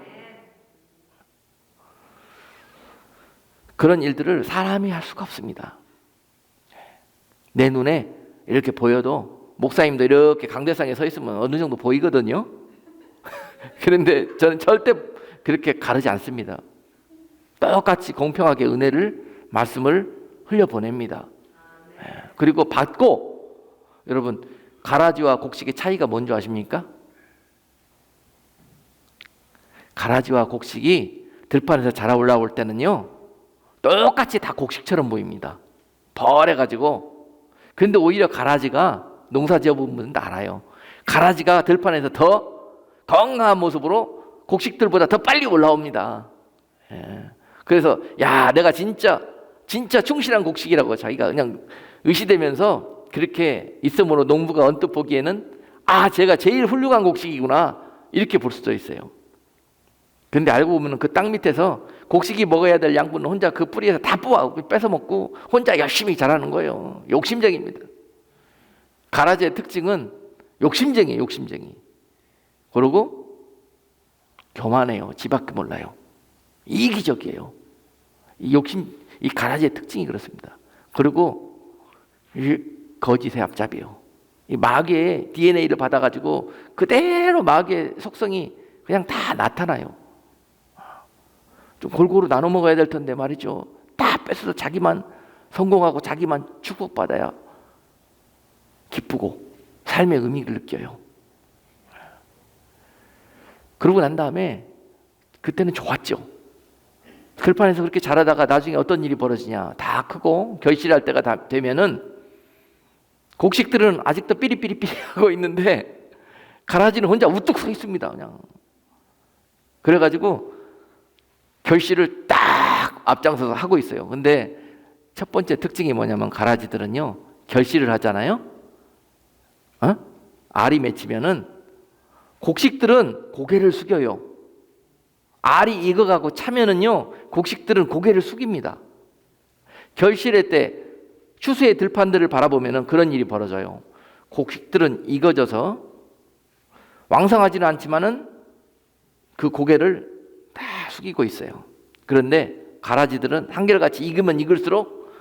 Speaker 1: 그런 일들을 사람이 할 수가 없습니다. 내 눈에 이렇게 보여도 목사님도 이렇게 강대상에 서 있으면 어느 정도 보이거든요. 그런데 저는 절대 그렇게 가르지 않습니다. 똑같이 공평하게 은혜를 말씀을 흘려보냅니다. 그리고 받고, 여러분 가라지와 곡식의 차이가 뭔지 아십니까? 가라지와 곡식이 들판에서 자라 올라올 때는요 똑같이 다 곡식처럼 보입니다. 벌해가지고. 근데 오히려 가라지가, 농사 지어본 분도 알아요, 가라지가 들판에서 더 건강한 모습으로 곡식들보다 더 빨리 올라옵니다. 그래서 야, 내가 진짜 충실한 곡식이라고 자기가 그냥 의시되면서 그렇게 있으므로 농부가 언뜻 보기에는 아, 제가 제일 훌륭한 곡식이구나 이렇게 볼 수도 있어요. 근데 알고 보면 그 땅 밑에서 곡식이 먹어야 될 양분은 혼자 그 뿌리에서 다 뺏어 먹고 혼자 열심히 자라는 거예요. 욕심쟁이입니다. 가라지의 특징은 욕심쟁이에요. 욕심쟁이. 그리고 교만해요. 지밖에 몰라요. 이기적이에요. 이 가라지의 특징이 그렇습니다. 그리고 거짓의 앞잡이에요. 이 마귀의 DNA를 받아가지고 그대로 마귀의 속성이 그냥 다 나타나요. 좀 골고루 나눠 먹어야 될 텐데 말이죠. 다 뺏어서 자기만 성공하고 자기만 축복받아야 기쁘고 삶의 의미를 느껴요. 그러고 난 다음에 그때는 좋았죠. 들판에서 그렇게 자라다가 나중에 어떤 일이 벌어지냐, 다 크고 결실할 때가 다 되면은 곡식들은 아직도 삐리삐리삐리 하고 있는데 가라지는 혼자 우뚝 서 있습니다. 그냥. 그래가지고 결실을 딱 앞장서서 하고 있어요. 근데 첫 번째 특징이 뭐냐면 가라지들은요 결실을 하잖아요. 알이 맺히면은 곡식들은 고개를 숙여요. 알이 익어가고 차면은요 곡식들은 고개를 숙입니다. 결실의 때 추수의 들판들을 바라보면은 그런 일이 벌어져요. 곡식들은 익어져서 왕성하지는 않지만은 그 고개를 다 숙이고 있어요. 그런데 가라지들은 한결같이 익으면 익을수록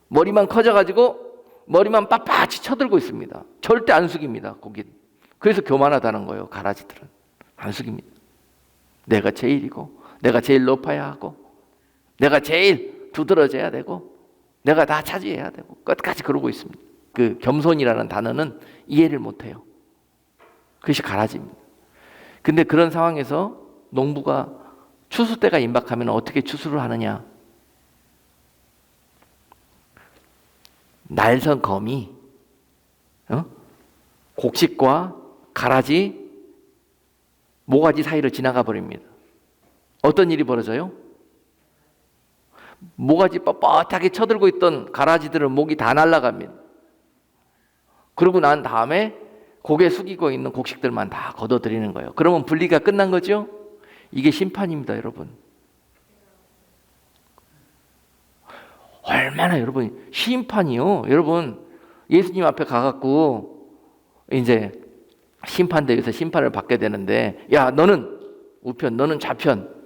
Speaker 1: 머리만 커져가지고 머리만 빳빳이 쳐들고 있습니다. 절대 안 숙입니다. 고기는. 그래서 교만하다는 거예요. 가라지들은 안 숙입니다. 내가 제일이고 내가 제일 높아야 하고 내가 제일 두드러져야 되고 내가 다 차지해야 되고 끝까지 그러고 있습니다. 그 겸손이라는 단어는 이해를 못해요. 그것이 가라지입니다. 근데 그런 상황에서 농부가 추수 때가 임박하면 어떻게 추수를 하느냐? 날선 거미, 곡식과 가라지, 모가지 사이를 지나가 버립니다. 어떤 일이 벌어져요? 모가지 뻣뻣하게 쳐들고 있던 가라지들은 목이 다 날아갑니다. 그러고 난 다음에 고개 숙이고 있는 곡식들만 다 걷어들이는 거예요. 그러면 분리가 끝난 거죠? 이게 심판입니다, 여러분. 얼마나 여러분 심판이요. 여러분 예수님 앞에 가갖고 이제 심판대에서 심판을 받게 되는데, 야 너는 우편, 너는 좌편.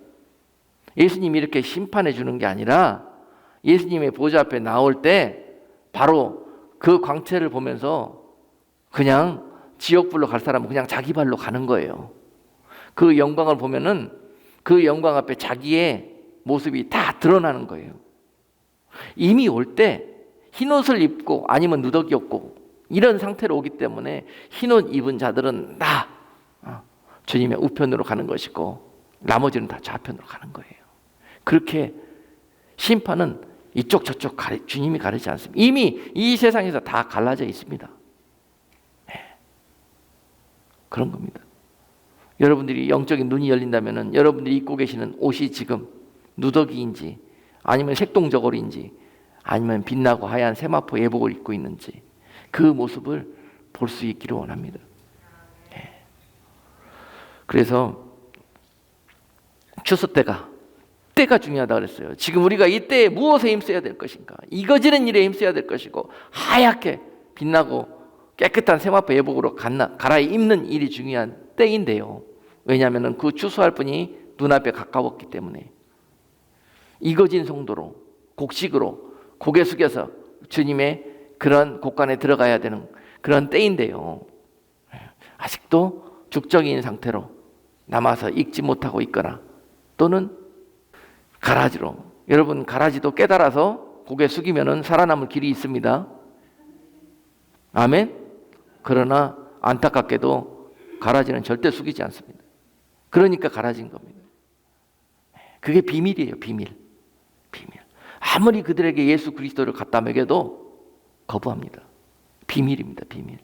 Speaker 1: 예수님이 이렇게 심판해 주는 게 아니라 예수님의 보좌 앞에 나올 때 바로 그 광채를 보면서 그냥 지옥불로 갈 사람은 그냥 자기 발로 가는 거예요. 그 영광을 보면은 그 영광 앞에 자기의 모습이 다 드러나는 거예요. 이미 올 때 흰옷을 입고 아니면 누더기 없고 이런 상태로 오기 때문에 흰옷 입은 자들은 다 주님의 우편으로 가는 것이고 나머지는 다 좌편으로 가는 거예요. 그렇게 심판은 이쪽 저쪽 주님이 가르지 않습니다. 이미 이 세상에서 다 갈라져 있습니다. 그런 겁니다. 여러분들이 영적인 눈이 열린다면 여러분들이 입고 계시는 옷이 지금 누더기인지 아니면 색동저고리인지 아니면 빛나고 하얀 세마포 예복을 입고 있는지 그 모습을 볼 수 있기를 원합니다. 그래서 추수 때가 중요하다 그랬어요. 지금 우리가 이때에 무엇에 힘써야 될 것인가? 이거지는 일에 힘써야 될 것이고 하얗게 빛나고 깨끗한 세마포 예복으로 갈아입는 일이 중요한 때인데요. 왜냐하면 그 추수할 분이 눈앞에 가까웠기 때문에 이거진 성도로 곡식으로 고개 숙여서 주님의 그런 곳간에 들어가야 되는 그런 때인데요. 아직도 죽적인 상태로 남아서 익지 못하고 있거나 또는 가라지로, 여러분 가라지도 깨달아서 고개 숙이면 살아남을 길이 있습니다. 아멘. 그러나 안타깝게도 가라지는 절대 숙이지 않습니다. 그러니까 가라진 겁니다. 그게 비밀이에요. 비밀. 아무리 그들에게 예수 그리스도를 갖다 먹여도 거부합니다. 비밀입니다. 비밀.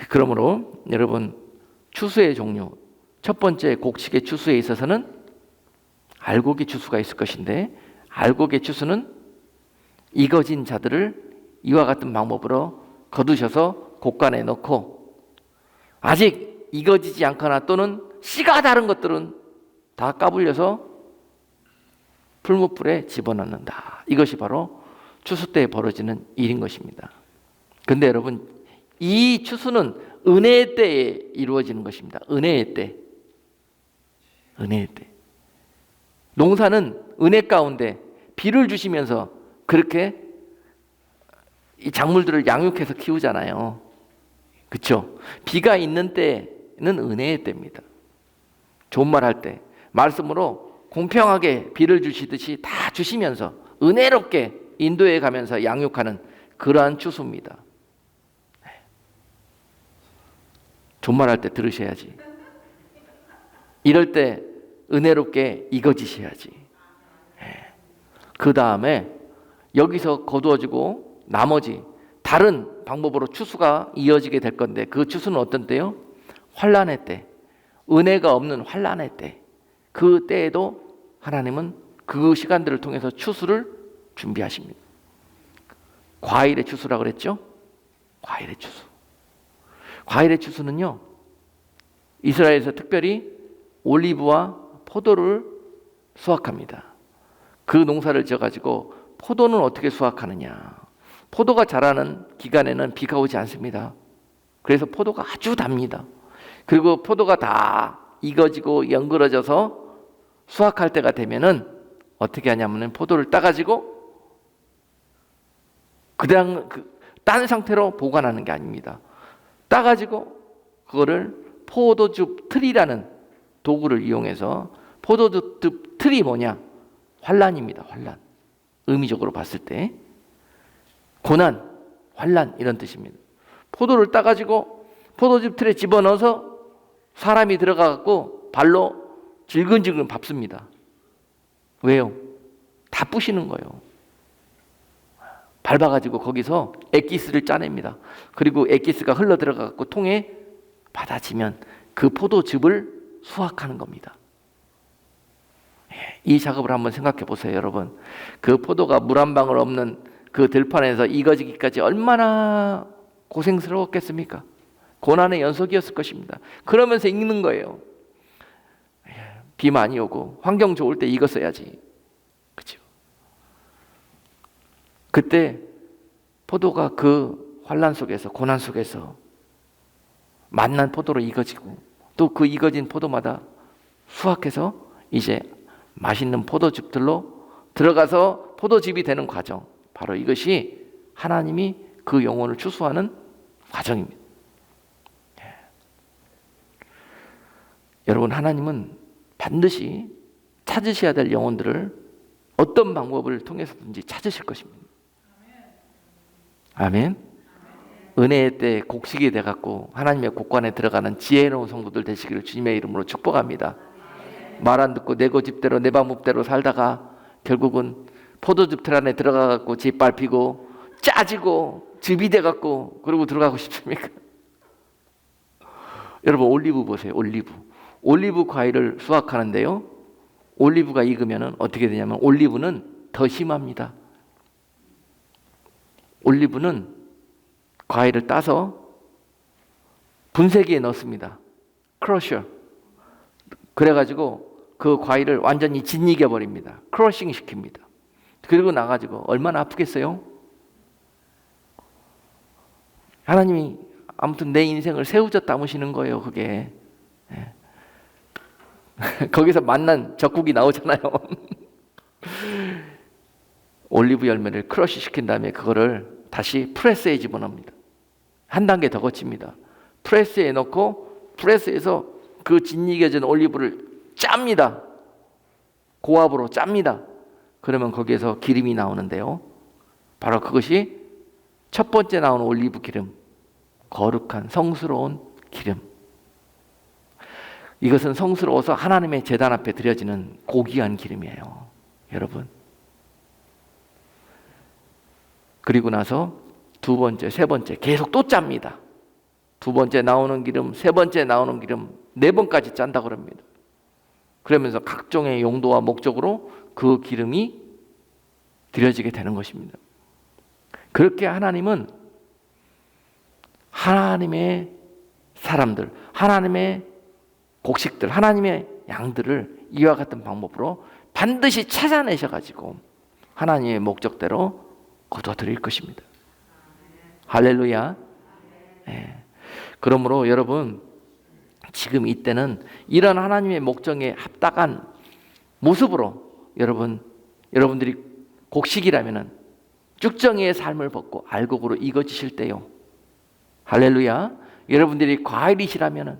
Speaker 1: 그러므로 여러분, 추수의 종류, 첫 번째 곡식의 추수에 있어서는 알곡의 추수가 있을 것인데, 알곡의 추수는 익어진 자들을 이와 같은 방법으로 거두셔서 곡간에 넣고, 아직 익어지지 않거나 또는 씨가 다른 것들은 다 까불려서 풀무불에 집어넣는다. 이것이 바로 추수 때에 벌어지는 일인 것입니다. 근데 여러분, 이 추수는 은혜의 때에 이루어지는 것입니다. 은혜의 때. 농사는 은혜 가운데 비를 주시면서 그렇게 이 작물들을 양육해서 키우잖아요. 그렇죠? 비가 있는 때는 은혜의 때입니다. 좋은 말 할 때 말씀으로 공평하게 비를 주시듯이 다 주시면서 은혜롭게 인도해 가면서 양육하는 그러한 추수입니다. 좋은 말 할 때 들으셔야지. 이럴 때 은혜롭게 익어지셔야지. 그 다음에 여기서 거두어지고 나머지 다른 방법으로 추수가 이어지게 될 건데, 그 추수는 어떤 때요? 환난의 때, 은혜가 없는 환난의 때. 그 때에도 하나님은 그 시간들을 통해서 추수를 준비하십니다. 과일의 추수라고 그랬죠? 과일의 추수는요, 이스라엘에서 특별히 올리브와 포도를 수확합니다. 그 농사를 지어가지고 포도는 어떻게 수확하느냐? 포도가 자라는 기간에는 비가 오지 않습니다. 그래서 포도가 아주 답니다. 그리고 포도가 다 익어지고 연그러져서 수확할 때가 되면은 어떻게 하냐면은 포도를 따가지고 그냥 딴 상태로 보관하는 게 아닙니다. 따가지고 그거를 포도즙 틀이라는 도구를 이용해서, 포도즙 틀이 뭐냐? 환난입니다. 환난. 의미적으로 봤을 때 고난, 환난 이런 뜻입니다. 포도를 따가지고 포도즙 틀에 집어넣어서 사람이 들어가갖고 발로 질근질근 밟습니다. 왜요? 다 부시는 거예요. 밟아가지고 거기서 액기스를 짜냅니다. 그리고 액기스가 흘러 들어가갖고 통에 받아지면 그 포도즙을 수확하는 겁니다. 이 작업을 한번 생각해 보세요, 여러분. 그 포도가 물 한 방울 없는 그 들판에서 익어지기까지 얼마나 고생스러웠겠습니까? 고난의 연속이었을 것입니다. 그러면서 익는 거예요. 비 많이 오고 환경 좋을 때 익었어야지. 그렇죠? 그때 포도가 그 환난 속에서, 고난 속에서 만난 포도로 익어지고, 또 그 익어진 포도마다 수확해서 이제 맛있는 포도즙들로 들어가서 포도즙이 되는 과정, 바로 이것이 하나님이 그 영혼을 추수하는 과정입니다. 여러분, 하나님은 반드시 찾으셔야 될 영혼들을 어떤 방법을 통해서든지 찾으실 것입니다. 아멘. 은혜의 때 곡식이 돼갖고 하나님의 곳간에 들어가는 지혜로운 성도들 되시기를 주님의 이름으로 축복합니다. 말 안 듣고 내 고집대로 내 방법대로 살다가 결국은 포도즙 틀 안에 들어가갖고 짓밟히고 짜지고 즙이 돼갖고 그러고 들어가고 싶습니까? 여러분, 올리브 보세요. 올리브 과일을 수확하는데요, 올리브가 익으면 어떻게 되냐면 올리브는 더 심합니다. 올리브는 과일을 따서 분쇄기에 넣습니다. 크러셔. 그래가지고 그 과일을 완전히 짓이겨 버립니다. 크러싱 시킵니다. 그리고 나가지고 얼마나 아프겠어요? 하나님이 아무튼 내 인생을 새우젓 담으시는 거예요, 그게. 예. 거기서 만난 젓국이 나오잖아요. 올리브 열매를 크러쉬 시킨 다음에 그거를 다시 프레스에 집어넣습니다. 한 단계 더 거칩니다. 프레스에 넣고 프레스에서 그 짓이겨진 올리브를 짭니다. 고압으로 짭니다. 그러면 거기에서 기름이 나오는데요. 바로 그것이 첫 번째 나오는 올리브 기름, 거룩한 성스러운 기름. 이것은 성스러워서 하나님의 제단 앞에 드려지는 고귀한 기름이에요, 여러분. 그리고 나서 두 번째, 세 번째 계속 또 짭니다. 두 번째 나오는 기름, 세 번째 나오는 기름, 네 번까지 짠다고 합니다. 그러면서 각종의 용도와 목적으로 그 기름이 드려지게 되는 것입니다. 그렇게 하나님은 하나님의 사람들, 하나님의 곡식들, 하나님의 양들을 이와 같은 방법으로 반드시 찾아내셔가지고 하나님의 목적대로 거둬들일 것입니다. 할렐루야. 네. 그러므로 여러분, 지금 이때는 이런 하나님의 목적에 합당한 모습으로 여러분들이 곡식이라면은 쭉정이의 삶을 벗고 알곡으로 익어지실 때요. 할렐루야. 여러분들이 과일이시라면은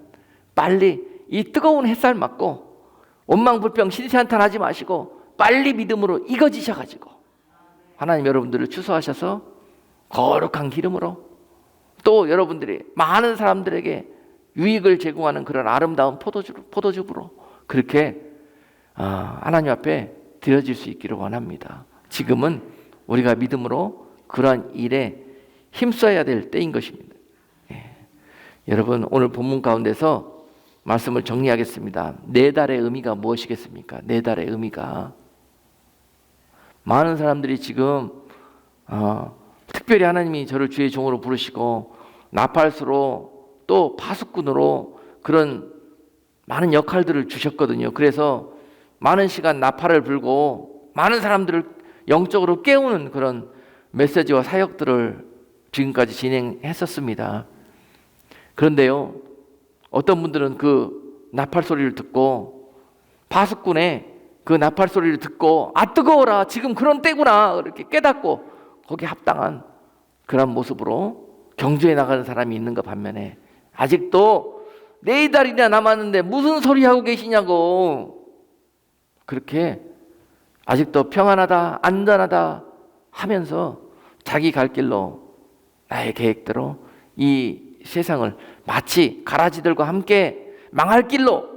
Speaker 1: 빨리 이 뜨거운 햇살 맞고 원망불평 신세한탄하지 마시고 빨리 믿음으로 익어지셔가지고 하나님 여러분들을 추수하셔서 거룩한 기름으로 또 여러분들이 많은 사람들에게 유익을 제공하는 그런 아름다운 포도즙으로 그렇게 하나님 앞에 드려질 수 있기를 원합니다. 지금은 우리가 믿음으로 그러한 일에 힘써야 될 때인 것입니다. 예. 여러분, 오늘 본문 가운데서 말씀을 정리하겠습니다. 네 달의 의미가 무엇이겠습니까? 네 달의 의미가 많은 사람들이 지금 특별히 하나님이 저를 주의 종으로 부르시고 나팔수로 또 파수꾼으로 그런 많은 역할들을 주셨거든요. 그래서 많은 시간 나팔을 불고 많은 사람들을 영적으로 깨우는 그런 메시지와 사역들을 지금까지 진행했었습니다. 그런데요, 어떤 분들은 그 나팔 소리를 듣고 파수꾼의 그 나팔 소리를 듣고 뜨거워라, 지금 그런 때구나 이렇게 깨닫고 거기에 합당한 그런 모습으로 경주해 나가는 사람이 있는가 반면에 아직도 4달이나 남았는데 무슨 소리 하고 계시냐고 그렇게 아직도 평안하다 안전하다 하면서 자기 갈 길로 나의 계획대로 이 세상을 마치 가라지들과 함께 망할 길로,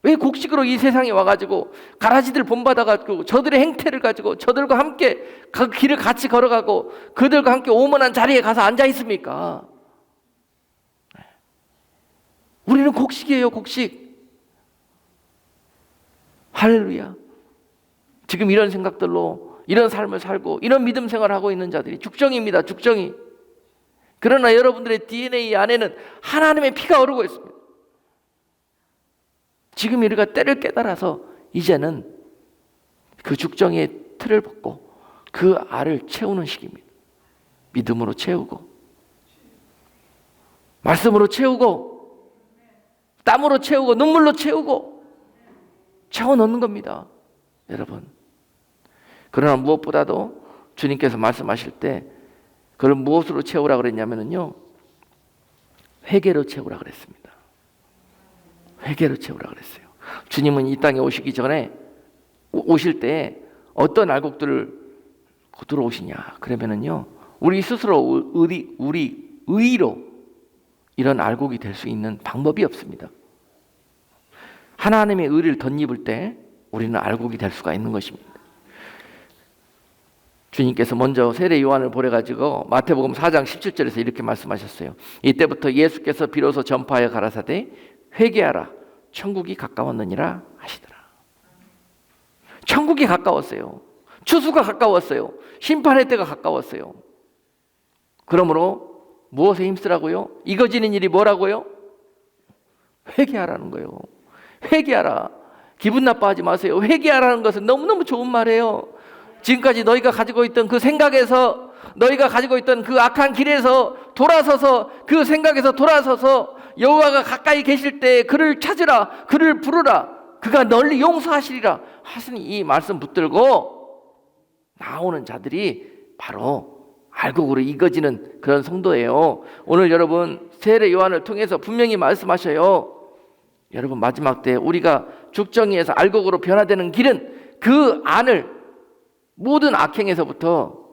Speaker 1: 왜 곡식으로 이 세상에 와가지고 가라지들 본받아가지고 저들의 행태를 가지고 저들과 함께 그 길을 같이 걸어가고 그들과 함께 오만한 자리에 가서 앉아 있습니까? 우리는 곡식이에요, 곡식. 할렐루야. 지금 이런 생각들로 이런 삶을 살고 이런 믿음 생활을 하고 있는 자들이 죽정입니다, 죽정이. 그러나 여러분들의 DNA 안에는 하나님의 피가 흐르고 있습니다. 지금 우리가 때를 깨달아서 이제는 그 죽정의 틀을 벗고 그 알을 채우는 시기입니다. 믿음으로 채우고 말씀으로 채우고 땀으로 채우고 눈물로 채우고 채워 넣는 겁니다, 여러분. 그러나 무엇보다도 주님께서 말씀하실 때 그걸 무엇으로 채우라 그랬냐면요, 회개로 채우라 그랬습니다. 회개로 채우라 그랬어요. 주님은 이 땅에 오시기 전에 오실 때 어떤 알곡들을 들어오시냐 그러면은요, 우리 스스로 우리 의로 이런 알곡이 될 수 있는 방법이 없습니다. 하나님의 의를 덧입을 때 우리는 알곡이 될 수가 있는 것입니다. 주님께서 먼저 세례 요한을 보내가지고 마태복음 4장 17절에서 이렇게 말씀하셨어요. 이때부터 예수께서 비로소 전파하여 가라사대 회개하라, 천국이 가까웠느니라 하시더라. 천국이 가까웠어요. 추수가 가까웠어요. 심판의 때가 가까웠어요. 그러므로 무엇에 힘쓰라고요? 익어지는 일이 뭐라고요? 회개하라는 거예요. 회개하라. 기분 나빠하지 마세요. 회개하라는 것은 너무너무 좋은 말이에요. 지금까지 너희가 가지고 있던 그 생각에서, 너희가 가지고 있던 그 악한 길에서 돌아서서, 그 생각에서 돌아서서 여호와가 가까이 계실 때 그를 찾으라, 그를 부르라, 그가 널리 용서하시리라 하시니 이 말씀 붙들고 나오는 자들이 바로 알곡으로 익어지는 그런 성도예요. 오늘 여러분 세례 요한을 통해서 분명히 말씀하셔요. 여러분 마지막 때 우리가 죽정이에서 알곡으로 변화되는 길은 그 안을 모든 악행에서부터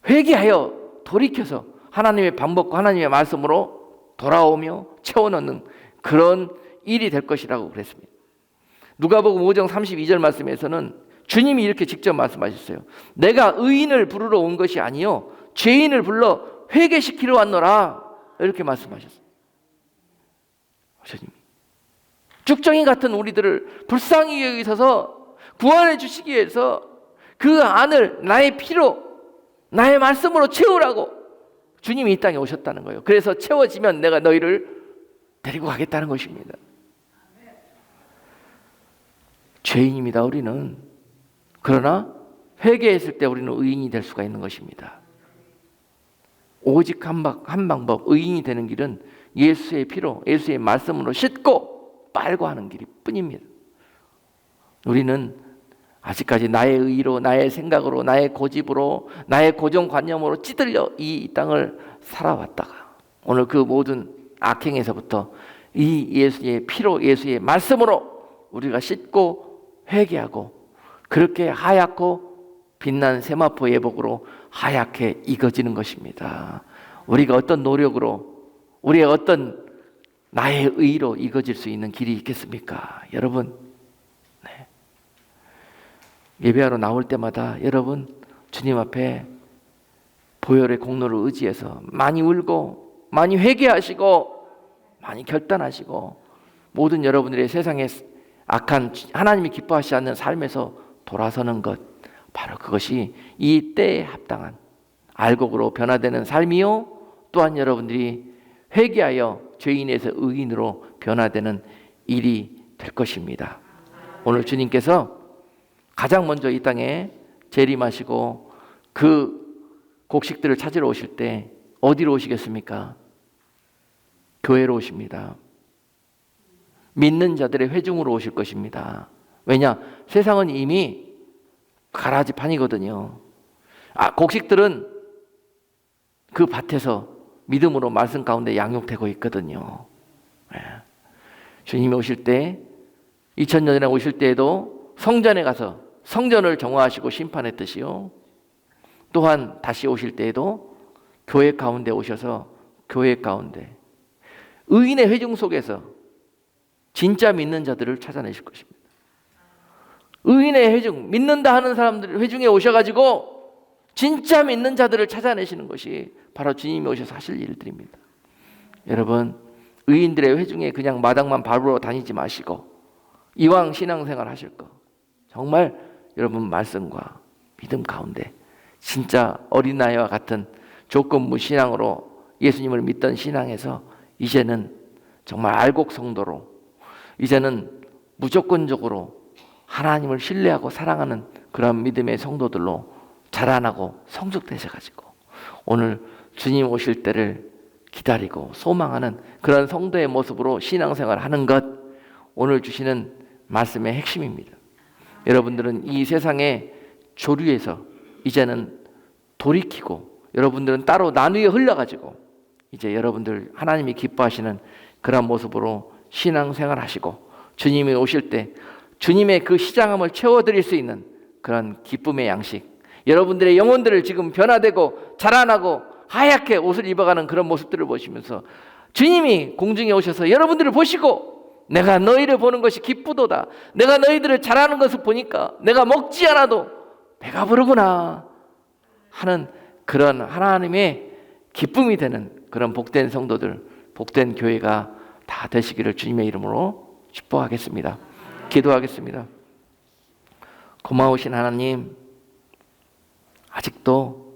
Speaker 1: 회개하여 돌이켜서 하나님의 방법과 하나님의 말씀으로 돌아오며 채워넣는 그런 일이 될 것이라고 그랬습니다. 누가복음 5장 32절 말씀에서는 주님이 이렇게 직접 말씀하셨어요. 내가 의인을 부르러 온 것이 아니요 죄인을 불러 회개시키러 왔노라, 이렇게 말씀하셨어요. 주님, 죽정이 같은 우리들을 불쌍히 여기셔서 구원해 주시기 위해서 그 안을 나의 피로, 나의 말씀으로 채우라고 주님이 이 땅에 오셨다는 거예요. 그래서 채워지면 내가 너희를 데리고 가겠다는 것입니다. 죄인입니다, 우리는. 그러나 회개했을 때 우리는 의인이 될 수가 있는 것입니다. 오직 한 방법, 의인이 되는 길은 예수의 피로, 예수의 말씀으로 씻고 빨고 하는 길이 뿐입니다. 우리는 아직까지 나의 의로, 나의 생각으로, 나의 고집으로, 나의 고정관념으로 찌들려 이 땅을 살아왔다가 오늘 그 모든 악행에서부터 이 예수의 피로, 예수의 말씀으로 우리가 씻고 회개하고 그렇게 하얗고 빛난 세마포 예복으로 하얗게 익어지는 것입니다. 우리가 어떤 노력으로, 우리의 어떤 나의 의로 익어질 수 있는 길이 있겠습니까? 여러분, 네. 예배하러 나올 때마다 여러분 주님 앞에 보혈의 공로를 의지해서 많이 울고 많이 회개하시고 많이 결단하시고 모든 여러분들의 세상에 악한 하나님이 기뻐하시지 않는 삶에서 돌아서는 것, 바로 그것이 이 때에 합당한 알곡으로 변화되는 삶이요, 또한 여러분들이 회개하여 죄인에서 의인으로 변화되는 일이 될 것입니다. 오늘 주님께서 가장 먼저 이 땅에 재림하시고 그 곡식들을 찾으러 오실 때 어디로 오시겠습니까? 교회로 오십니다. 믿는 자들의 회중으로 오실 것입니다. 왜냐? 세상은 이미 가라지판이거든요. 곡식들은 그 밭에서 믿음으로 말씀 가운데 양육되고 있거든요. 주님이 오실 때 2000년 전에 오실 때에도 성전에 가서 성전을 정화하시고 심판했듯이요, 또한 다시 오실 때에도 교회 가운데 오셔서 교회 가운데 의인의 회중 속에서 진짜 믿는 자들을 찾아내실 것입니다. 의인의 회중, 믿는다 하는 사람들 회중에 오셔가지고 진짜 믿는 자들을 찾아내시는 것이 바로 주님이 오셔서 하실 일들입니다. 여러분, 의인들의 회중에 그냥 마당만 밟으러 다니지 마시고 이왕 신앙생활 하실 거 정말 여러분 말씀과 믿음 가운데 진짜 어린아이와 같은 조건부 신앙으로 예수님을 믿던 신앙에서 이제는 정말 알곡 성도로, 이제는 무조건적으로 하나님을 신뢰하고 사랑하는 그런 믿음의 성도들로 자라나고 성숙되셔가지고 오늘 주님 오실 때를 기다리고 소망하는 그런 성도의 모습으로 신앙생활 하는 것, 오늘 주시는 말씀의 핵심입니다. 여러분들은 이 세상의 조류에서 이제는 돌이키고 여러분들은 따로 나누어 흘려가지고 이제 여러분들 하나님이 기뻐하시는 그런 모습으로 신앙생활 하시고 주님이 오실 때 주님의 그 시장함을 채워드릴 수 있는 그런 기쁨의 양식, 여러분들의 영혼들을 지금 변화되고 자라나고 하얗게 옷을 입어가는 그런 모습들을 보시면서 주님이 공중에 오셔서 여러분들을 보시고 내가 너희를 보는 것이 기쁘도다, 내가 너희들을 자라는 것을 보니까 내가 먹지 않아도 배가 부르구나 하는 그런 하나님의 기쁨이 되는 그런 복된 성도들, 복된 교회가 다 되시기를 주님의 이름으로 축복하겠습니다. 기도하겠습니다. 고마우신 하나님, 아직도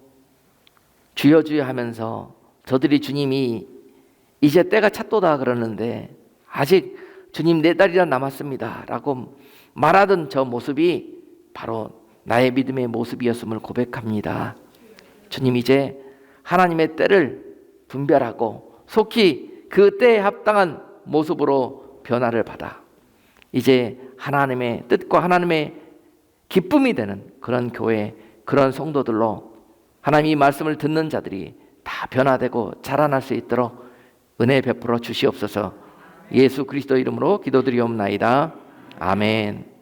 Speaker 1: 주여 주여 하면서 저들이 주님이 이제 때가 찼도다 그러는데 아직 주님 4달이나 남았습니다 라고 말하던 저 모습이 바로 나의 믿음의 모습이었음을 고백합니다. 주님 이제 하나님의 때를 분별하고 속히 그 때에 합당한 모습으로 변화를 받아 이제 하나님의 뜻과 하나님의 기쁨이 되는 그런 교회, 그런 성도들로 하나님이 말씀을 듣는 자들이 다 변화되고 자라날 수 있도록 은혜 베풀어 주시옵소서. 예수 그리스도 이름으로 기도드리옵나이다. 아멘.